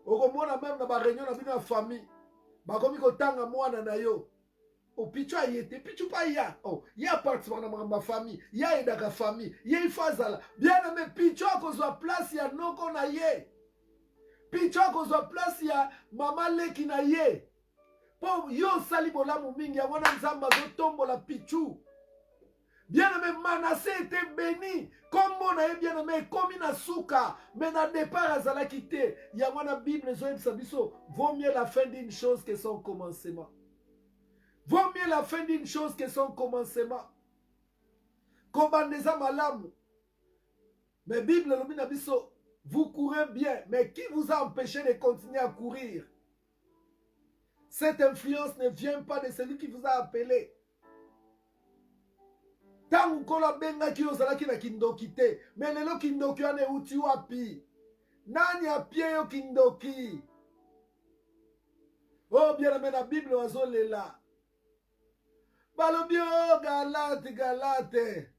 Oko mwana même na ba réunion na bino ya famille. Bakomi kotanga mwana na yo. O pichu ayete, pichu pa ya. Oh, ya participant na ma famille, ya edaka famille, ya ifazala. Bien aimé, pichu akozwa place ya noko na ye. Pichu akozwa place ya mama leki na ye. Po yo sali bolamu mingi ya wana Nzamba zo tombola pichu. Bien-aimé, Manassé était béni. Comme on a bien-aimé, comme il a souka. Mais na départ, à Zala quitté. Il y a une Bible, vaut mieux la fin d'une chose que son commencement. Vaut mieux la fin d'une chose que son commencement. Kobandeza malamu. Mais Bible, vous courez bien. Mais qui vous a empêché de continuer à courir? Cette influence ne vient pas de celui qui vous a appelé. Tangu kola benga ki ozalaki na kindoki te. Mais lelo kindoki wane uti wapi. Nani apie yo kindoki? Oh bien aimé na Bible wazolela. Balobi oh galate galate.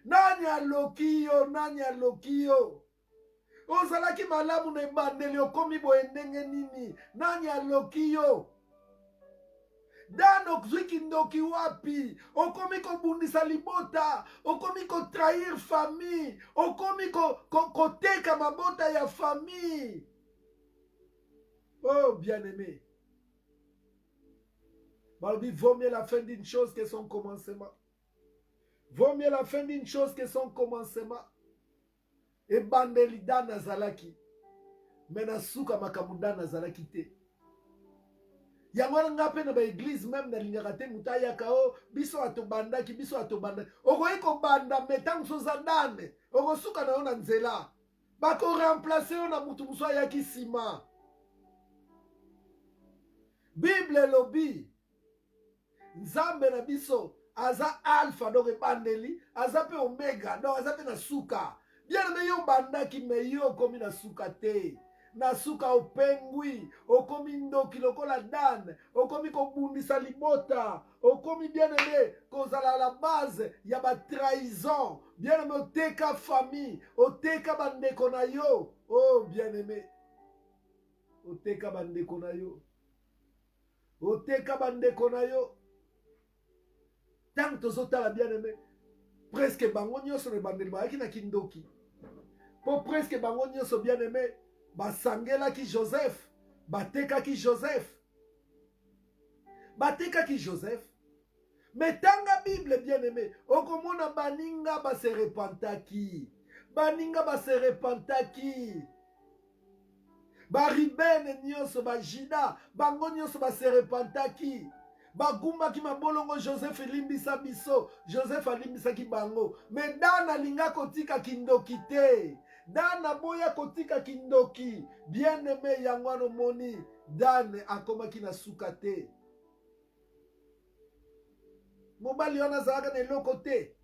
Nani aloki yo, nani aloki yo. Ozalaki malamu na ebandeli okomi boye ndenge nini. Nani aloki yo. Dan okzwi kindoki wapi. Okomi kobundisa libota. Okomi ko trahir famille. Okomi koteka mabota ya famille. Oh bien-aimé. Balobi, vaut mieux la fin d'une chose que son commencement. Vaut mieux la fin d'une chose que son commencement. Et bandeli Dan azalaki. Mena suka makamuda nazalaki te. Yangwana ngape na ba église même na lingaka te mutaya kao biso atobandaki biso atobanda. Okoyi ko banda metang soza dane. Oko suka na yo na nzela. Bako remplacer yo na mutu muso yaki sima. Bible lobi. Nzambe na biso aza alpha donc ebandeli, aza pe omega donc aza pe na suka. Bien me yo bandaki me yo komi na suka te. Na suka opengwi, okomi ndoki lokola Dan, okomi kobundisa libota, okomi bien aimé kozala la base ya ba trahison, bien aimé oteka famille, oteka bandeko na yo. Oh bien aimé, oteka bandeko na yo, oteka bandeko na yo. Tant tozotala bien aimé, presque bango nyonso na bandeli bayaki na kindoki. Po presque bango nyonso bien aimé, basangelaki Joseph, batekaki Joseph. Batekaki Joseph. Mais tanga Bible bien aimé, okomona baninga base repentaki. Baninga base repentaki. Baribene nyonso bajida, bango nyonso base repentaki. Bagumaki mabolongo Joseph limbisa biso. Joseph alimbisaki bango. Mais Dan alinga kotika kindoki te. Dan aboya kotika kindoki. Bien aimé yangwano moni. Dan akomaki na suka te. Mobali wana zalaka na eloko te.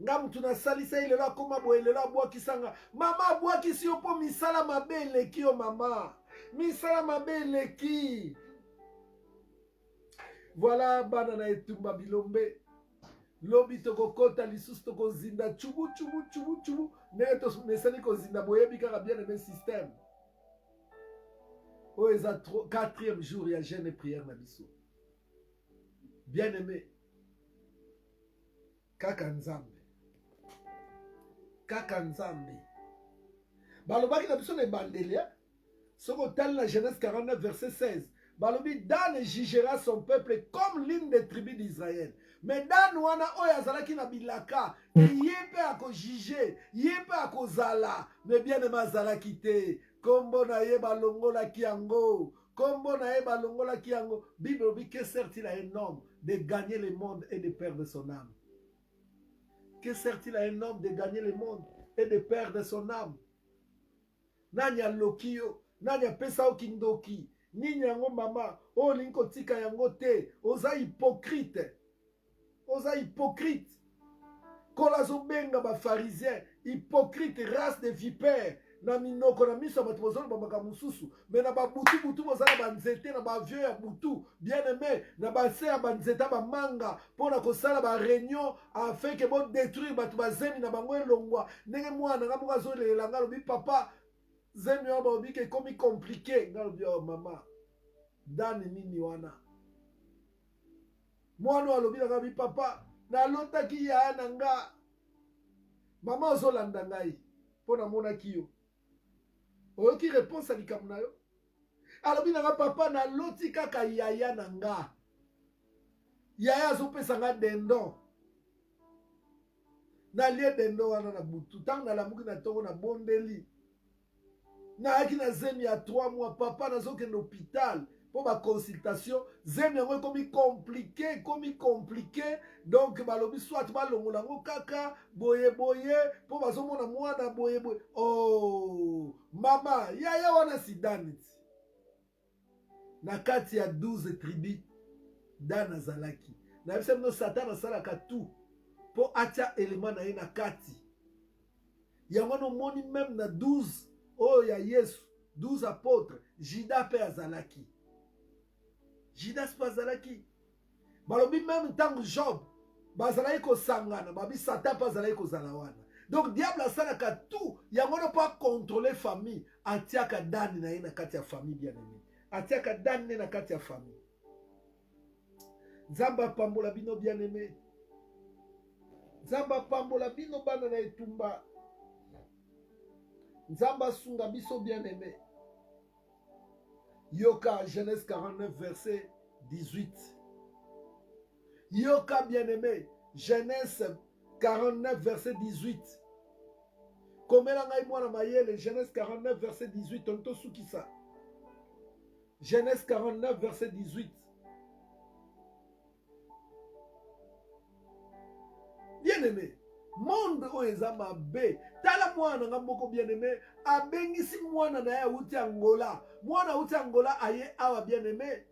Nga mutu na salisa ilelo akoma boye lelo abwaki sanga. Mama abwaki si yo po misala mabe eleki yo mama. Misala mabe eleki. Voilà bana na etumba bilombe. Lobi tokokota lisusu tokozinda chubu chubu chubu chubu. Neye to mesani kozinda boyebi kaka bien aimé système. Oh eza 4e jour ya jeûne et prière na biso. Bien aimé. Kaka Nzambe. Kaka Nzambe. balobaki na biso na ebandeli soko otali na Genèse 49 verset 16 balobi Dan jugera son peuple comme l'une des tribus d'Israël. Mais Dan wana oyo azalaki na bilaka ye mpe akojuge ye mpe akozala mais bien aimé azalaki te kombo na ye balongolaki yango kombo na ye balongolaki yango. Bible lobi que sert-il à un homme de gagner le monde et de perdre son âme? Que sert-il à un homme de gagner le monde et de perdre son âme? Nani aloki yo, nani apesa yo kindoki, nini yango mama oyo olingi kotika yango te, oza hypocrite. Oza hypocrite. Kola azobenga bafarisien hypocrite, race de vipère. Na minoko na miso bato bozolo bamaka mususu me na babutu butu bozala banzete na bavio ya butu bien aimé na base ya banzeta bamanga mpona kosala bareunion afin ke bodétruire bato bazemi na bango elongwa ndenge mwana nga moko azolela nga lobi papa zemi oyo balobi ke ekomi komplike nga lobi oh mama dani nini wana mwana oyo alobi na nga lobi papa nalotaki yaya na nga mama ozolanda ngai mpo namonaki yo oyoki réponse ya likambo na yo alobi na nga papa naloti kaka yaya na nga yaya azopesa nga dendon nalie dendon wana na butu ntango nalamuki na ntongo na bondeli nayaki na zemi ya 3 mois papa nazokende hôpital mpo baconsultation zemi yango ekomi compliqué donc balobi swat balongola yango kaka boyeboye mpo bazomona mwana boyeboye oh mama yaya wana sidani ti na kati ya 12 tribu Dan azalaki na biso bino satan asalaka tu mpo atia elema na ye na kati yango nomoni meme na 12 oyo ya Yesu 12 apôtres Juda mpe azalaki Judas mpe azalaki balobi meme ntango Job bazalaki kosangana babi satan mpe azalaki kozala wana donc diable asalaka tout yango no mpo akontrole famille atiaka dani na ye na kati ya famille bien aimé atiaka dani ne na kati ya famille. Nzambe apambola bino bien aimé, Nzambe apambola bino bana na etumba, Nzambe asunga biso bien aimé. Yoka Genèse 49 verset 18. Yoka bien aimé Genèse 49 verset 18. Komela ngai mwana mayele Genèse 49 verset 18 onto sukisa. Genèse 49 verset 18. Bien aimé, monde oyo eza mabe. Tala mwana nga moko bien aimé, abengisi mwana na ya uti Angola. Mwana uti Angola aye awa bien aimé.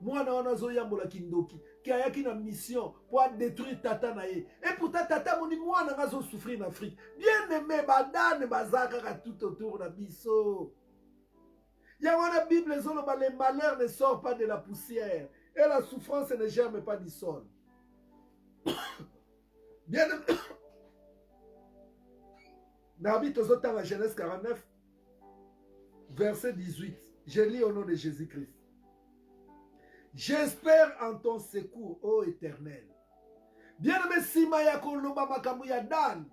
Mwana wana zoyambola kindoki ki ayaki na mission pour détruire tata na ye. Et pourtant tata moni mwana nga zo souffrir en Afrique. Bien aimé badane bazaka tout autour na biso. Yango na Bible zoloba le malheur ne sort pas de la poussière et la souffrance ne germe pas du sol. Bien aimé. Nabi tozota la Genèse 49 verset 18. Je lis au nom de Jésus-Christ. J'espère en ton secours, ô Éternel. Bien-aimé sima ya koloba makambo ya Dan.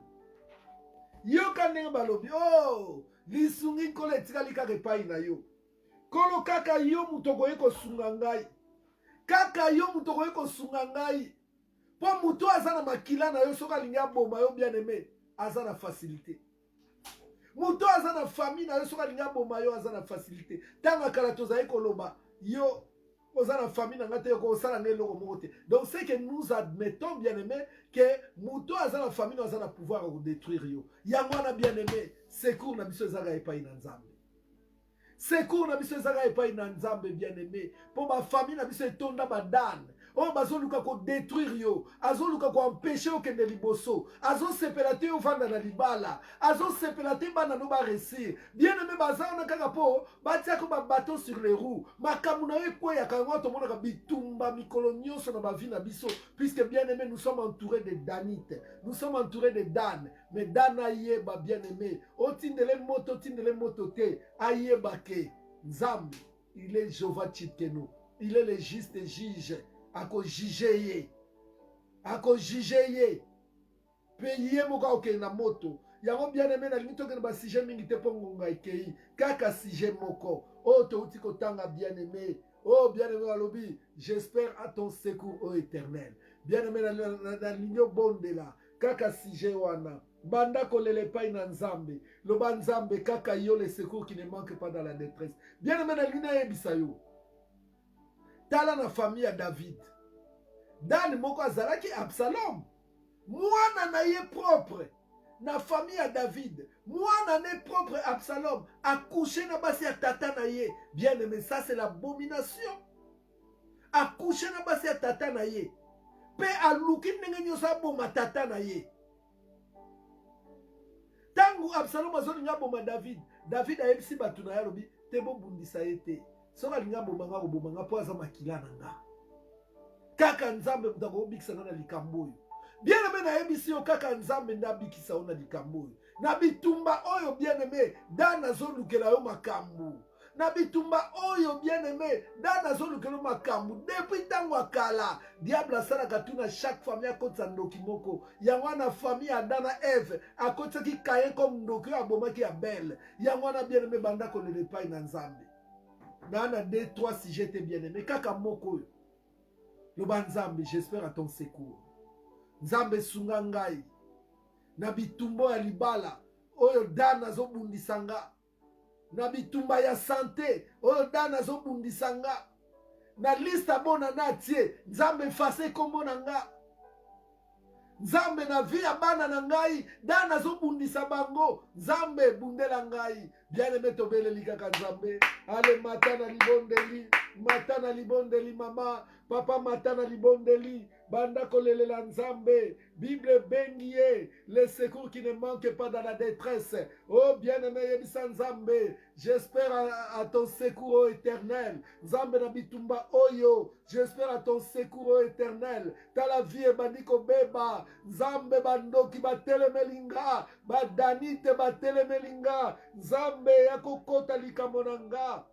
Yoka ndenge balobi, oh, lisungi nkolo etikali kaka epai na yo. Kolo kaka yo mutu okoki kosunga ngai. Kaka yo mutu okoki kosunga ngai. Po mutu aza na makila na yo soki alingi aboma yo bien-aimé, aza na facilité. Mutu aza na famille na yo soki alingi aboma yo aza na facilité. Tanga kala tozali koloba, yo oza na famille na ngate yoko osala na eloko moko te. Donc c'est que nous admettons bien aimé que muto aza na famille aza na pouvoir de détruire yo. Yango na bien aimé, secours na biso ezaka epai na Nzambe. Secours na biso ezaka epai na Nzambe bien aimé. Po ba famille na biso etonda ba Dan. Oh bazoluka ko détruire yo, azoluka ko empêcher yo kende liboso, azo sepela te yo vanda na libala, azo sepela te bana no ba réussir. Bien aimé bazana na kaka po, batia ko ba bateau sur les roues. Makamu na yo kwa ya kango to mona ka bitumba mikolo nyonso na ba vie na biso, puisque bien aimé nous sommes entourés de Danites, nous sommes entourés de Dan, mais Dan ayeba bien aimé, otindele moto te, ayeba ke Nzambe, il est Jéhovah Tchikeno, il est le juste juge. Ako jugeye. Ako jugeye. Peye moka oke na moto. yango bien aimé na limito ke ba sujet mingi te pongonga ikei kaka sujet moko o to uti kotanga bien aimé. Oh bien aimé alobi, j'espère à ton secours ô éternel. Bien aimé na linyo bonde la kaka sujet wana banda kolele pai na nzambe loba nzambe kaka yo le secours qui ne manque pas dans la détresse. Bien aimé na lina yebisa yo tala na famille ya David. Dan moko azalaki Absalom, mwana na ye propre na famille ya David, mwana ne propre Absalom accouché na basi ya tata na ye. Bien aimé, ça c'est l'abomination. Accouché na basi ya tata na ye pe aluki ndenge nyonso aboma tata na ye. Tangu Absalom azolinga aboma David, David ayebisi bato na ye alobi te bobundisa ye te, soki alinga abomanga kobomanga mpo aza makila na nga. Kaka nzambe mutu akobikisa nga na likambo oyo. Bien aimé nayebisi yo kaka nzambe nde abikisa yo na likambo oyo. Na bitumba oyo bien aimé dana azolukela yo makambo. Na bitumba oyo bien aimé dana azolukela yo makambo. Depuis ntango akala diable asalaka tuna chaque famille akotisa ndoki moko. Yango wana famille ya Adam na Eve akotisaki Kain comme ndoki oyo abomaki Abel. Yango wana bien aimé banda kolele epai na nzambe. Na 2-3 sujets te bien aimé kaka moko oyo. Loba nzambe, j'espère à ton secours. Nzambe sunga ngai na bitumba ya libala oyo dana azobundisa nga, na bitumba ya santé oyo dana azobundisa nga, na liste bona na tie nzambe efase kombo na nga. Nzambe na vie ya bana na ngai dana azobundisa bango, nzambe bundela ngai. Bien aimé tobeleli kaka nzambe. Ale matana libondeli, matana libondeli mama, papa matana libondeli, banda kolelela nzambe. Bible bengie, les secours qui ne manquent pas dans la détresse. Oh bien-aimé yebisa nzambe, j'espère à ton secours ô éternel. Nzambe na bitumba oyo, j'espère à ton secours ô éternel. Ta la vie bandiko beba, nzambe bandoki batelemelinga, badanite batelemelinga, nzambe yakokota likamonanga.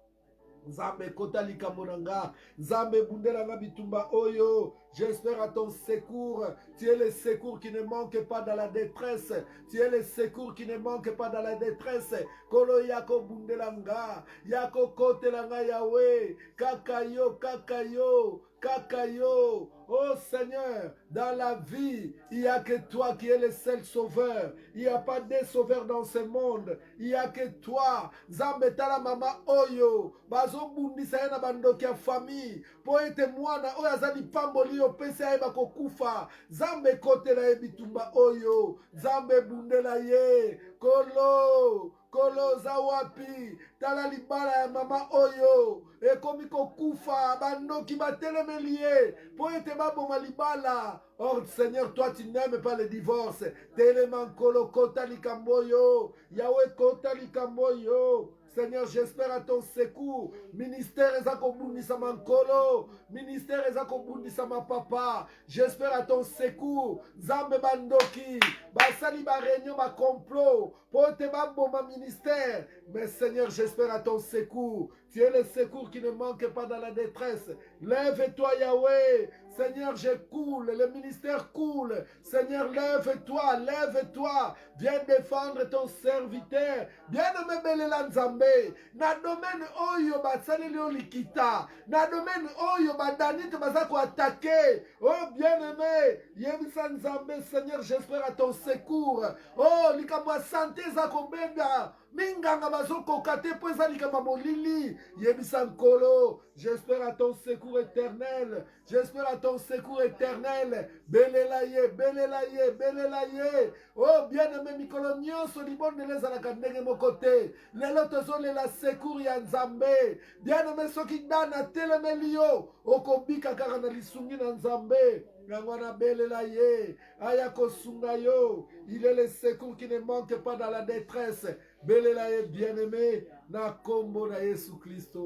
Nzambe kota likambo na nga, Nzambe bundela nga bitumba oyo. J'espère à ton secours. Tu es le secours qui ne manque pas dans la détresse. Tu es le secours qui ne manque pas dans la détresse. Kolo yako bundela nga, yako kote la nga Yahweh. Kakayo, kakayo, kakayo. Oh Seigneur, dans la vie, il n'y a que toi qui es le seul sauveur. Il n'y a pas de sauveur dans ce monde. Il n'y a que toi. Nzambe tala mama oyo. Bazo bundisa yana bandoki ya famille. Po ete mwana oyo azali pamboli yo pese aye bakokufa. Nzambe kote la ye bitumba oyo. Nzambe bundela ye. Kolo. Kolo za wapi tala libala ya mama oyo ekomi kokufa bandoki batelemeli ye po ete baboma libala. Or Seigneur, toi tu n'aimes pas le divorce. Teleman kolo kota likambo yo, Yahweh kota likambo yo. Seigneur, j'espère à ton secours. Ministère ezako bundisa mankolo, ministère ezako bundisa ma papa. J'espère à ton secours. Zambe bandoki, basali ba réunion ba complot, pote baboma ministère. Mais Seigneur, j'espère à ton secours. Tu es le secours qui ne manque pas dans la détresse. Lève-toi Yahweh. Seigneur, je coule, le ministère coule. Seigneur, lève-toi, lève-toi. Viens défendre ton serviteur. Bien-aimé belela nzambe. Na domaine oyo basaleli yo likita. Na domaine oyo badanite bazako attaquer. Oh bien-aimé, yebisa nzambe, Seigneur, j'espère à ton secours. Oh, likamwa santé zako benda. Minganga bazokoka te po eza likamwa molili. Yebisa nkolo, j'espère à ton secours éternel. J'espère à ton secours éternel. Belelaye, belelaye, belelaye. Oh, bien-aimé mikolo nyonso libondele ezalaka ndenge moko te. Lelo tozolela secours ya nzambe. Bien-aimé soki dana telemeli yo, okobika kaka na lisungi na nzambe. Yango wana belela ye, aya kosunga yo. Il est le secours qui ne manque pas dans la détresse. Belela ye bien-aimé na kombo na Yesu Kristo.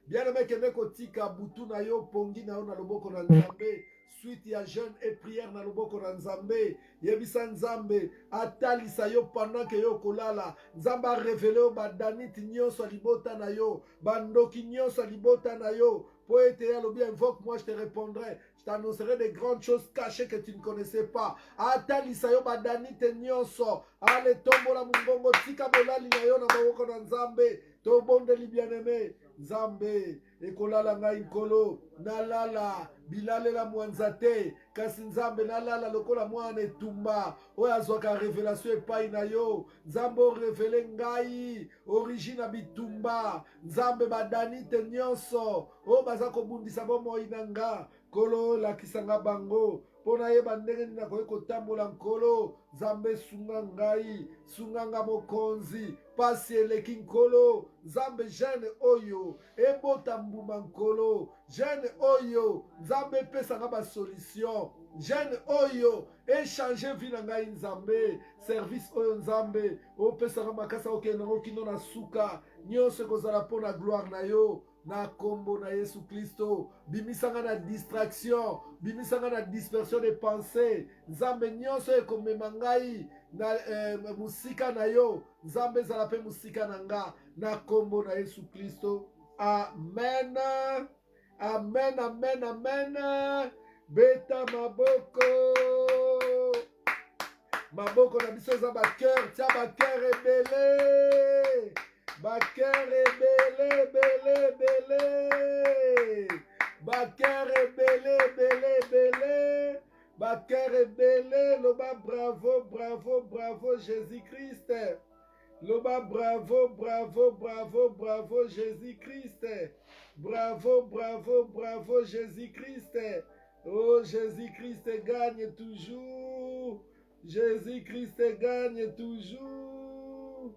Bien-aimé kende kotika butu na yo pongi na yo na loboko na nzambe. Suite ya jeûne et prière na loboko na nzambe. Yebisa nzambe atalisa yo pendant que yo kolala. Nzamba révélé yo badaniti nyonso libota na yo, bandoki nyonso libota na yo. Poète Alobi, invoque-moi, je te répondrai. Je t'annoncerai des grandes choses cachées que tu ne connaissais pas. Ata lisayo badani te nyonso. Ale tombo la mungongo tika bolali na yo na maboko na Nzambe. Tobondeli bien-aimé. Nzambe ekolala ngai nkolo nalala bilalela mwanza te kasi Nzambe nalala lokola mwana etumba oyo azwaka revelation epai na yo. Nzambe orevele ngai origine ya bitumba. Nzambe badani te nyonso oyo baza kobundisa bomoi na nga nkolo lakisanga bango mpo nayeba ndenge nini nakoki kotambola nkolo. Nzambe sunga ngai sunga nga mokonzi pasi eleki nkolo. Nzambe jeune oyo ebota mbuma nkolo. Jeune oyo Nzambe epesanga basolution. Jeune oyo echange vi na ngai Nzambe. Service oyo Nzambe opesanga makasa okende nango kino na suka nyonso ekozala mpo na gloire na yo. Na kombo na Yesu Kristo bimisanga na distraction, bimisanga na dispersion de pensée. Nzambe nyonso ekomema ngai na musika na yo. Nzambe ezala mpe musika na nga na kombo na Yesu Kristo. Amen. Amen, amen, amen. Beta maboko. Maboko na biso eza bakeur, tia bakeur ebele. Bakeur ebele, bele, bele. Bakeur ebele, bele, bele. Bakeur ebele, loba bravo, bravo, bravo Jésus-Christ. Loba bravo, bravo, bravo, bravo Jésus-Christ. Bravo, bravo, bravo Jésus-Christ. Oh, Jésus-Christ gagne toujours. Jésus-Christ gagne toujours.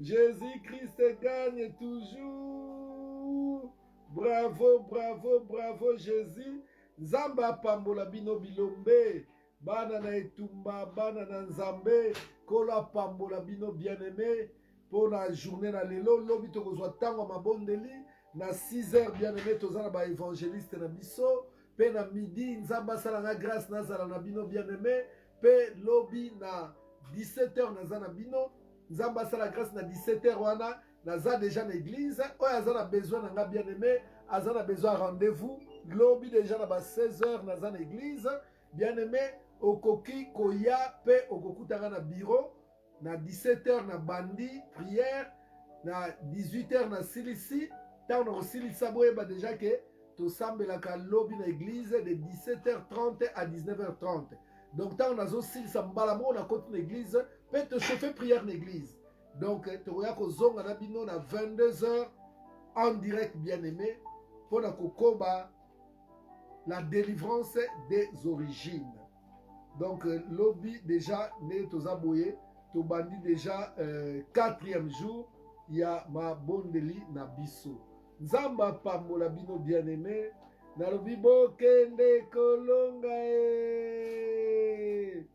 Jésus-Christ gagne toujours. Bravo, bravo, bravo Jésus. Nzamba pambola bino bilombe. Bana na etumba, bana na Nzambe. Kola pambola bino bien-aimé. Pour la journée na lelo, lobi tokozwa tango mabondeli. Na 6h bien-aimé, tozana ba évangéliste na biso. Pe na midi, Nzamba salanga grâce na zala na bino bien-aimé. Pe lobi na 17h na zana bino. Nzamba sala grâce na 17h wana. Naza déjà na église. Oya zana besoin na nga bien-aimé. Azana besoin rendez-vous. Lobi déjà na ba 16h na zana église. Bien-aimé, okoki koya pe okokutanga na bureau. Na 17h na bandi prière. Na 18h na silisi. Tant na silisa boyeba déjà que tosambelaka lobi na église de 17h30 à 19h30. Donc tant na zo silisa mbala mo na côté na église pe te chauffer prière na église. Donc toya ko zonga na bino na 22h en direct bien-aimé pour na kokoba la délivrance des origines. Donc lobi déjà ne tozaboye to bandi déjà 4e jour ya ma bondeli na biso. Nzamba pambola bino bien-aimé na lobi bokende kolonga e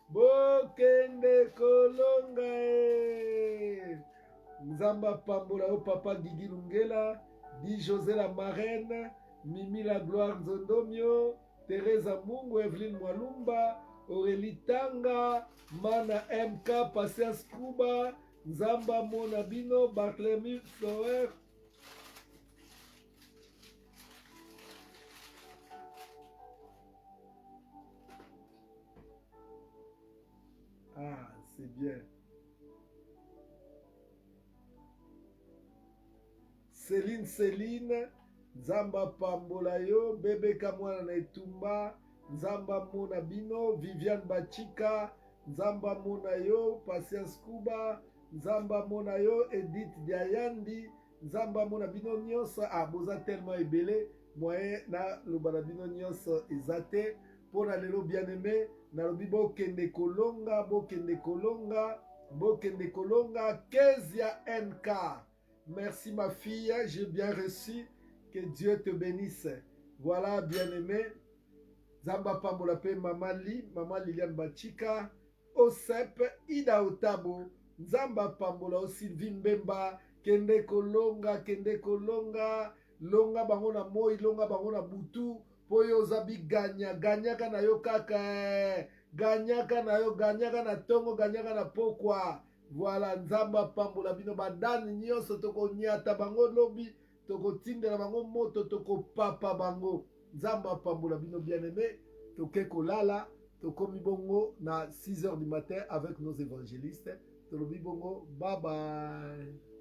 bokende kolonga e. Nzamba pambola o papa Gigi Lungela, Di José la marraine, Mimi la gloire Nzondomio, Teresa Mungu, Evelyne Mwalumba, Aurélie Tanga, Mana MK, Patience Kuba, Nzamba Monabino, Barthélemy Flower. Ah, c'est bien. Céline, Nzamba pambola yo, Bébé Kamwana na etumba, Nzamba mona bino, Viviane Bachika, Nzamba mona yo, Patience Kuba, Nzamba mona yo, Edith Diayandi, Nzamba mona bino nyonso, boza tellement ebele, moyen na lobana bino nyonso ezate, pona lelo bien-aimé, na lobi bokende kolonga, bokende kolonga, bokende kolonga, Kezia NK. Merci ma fille, j'ai bien reçu. Que Dieu te bénisse. Voilà, bien-aimé. Zamba Pambola pe Maman Liliane Bachika, Osep, Ida Otabo, Zamba Pambola o Sylvie Mbemba, Kende Kolonga, Longa Bangona Moi, Longa Bangona Butu, Poyo Zabi Ganya, Ganyaka na yo kaka, Ganyaka na yo, Ganyaka na tongo, Ganyaka na pokwa. Voilà, Nzamba Pambola bino badani nyonso toko nyata bango lobi tokotindela bango moto tokopapa bango. Nzambe apambola bino bien-aimé, toke kolala, tokomi bongo na 6 heures du matin avec nos évangélistes. Tolobi bongo, bye bye.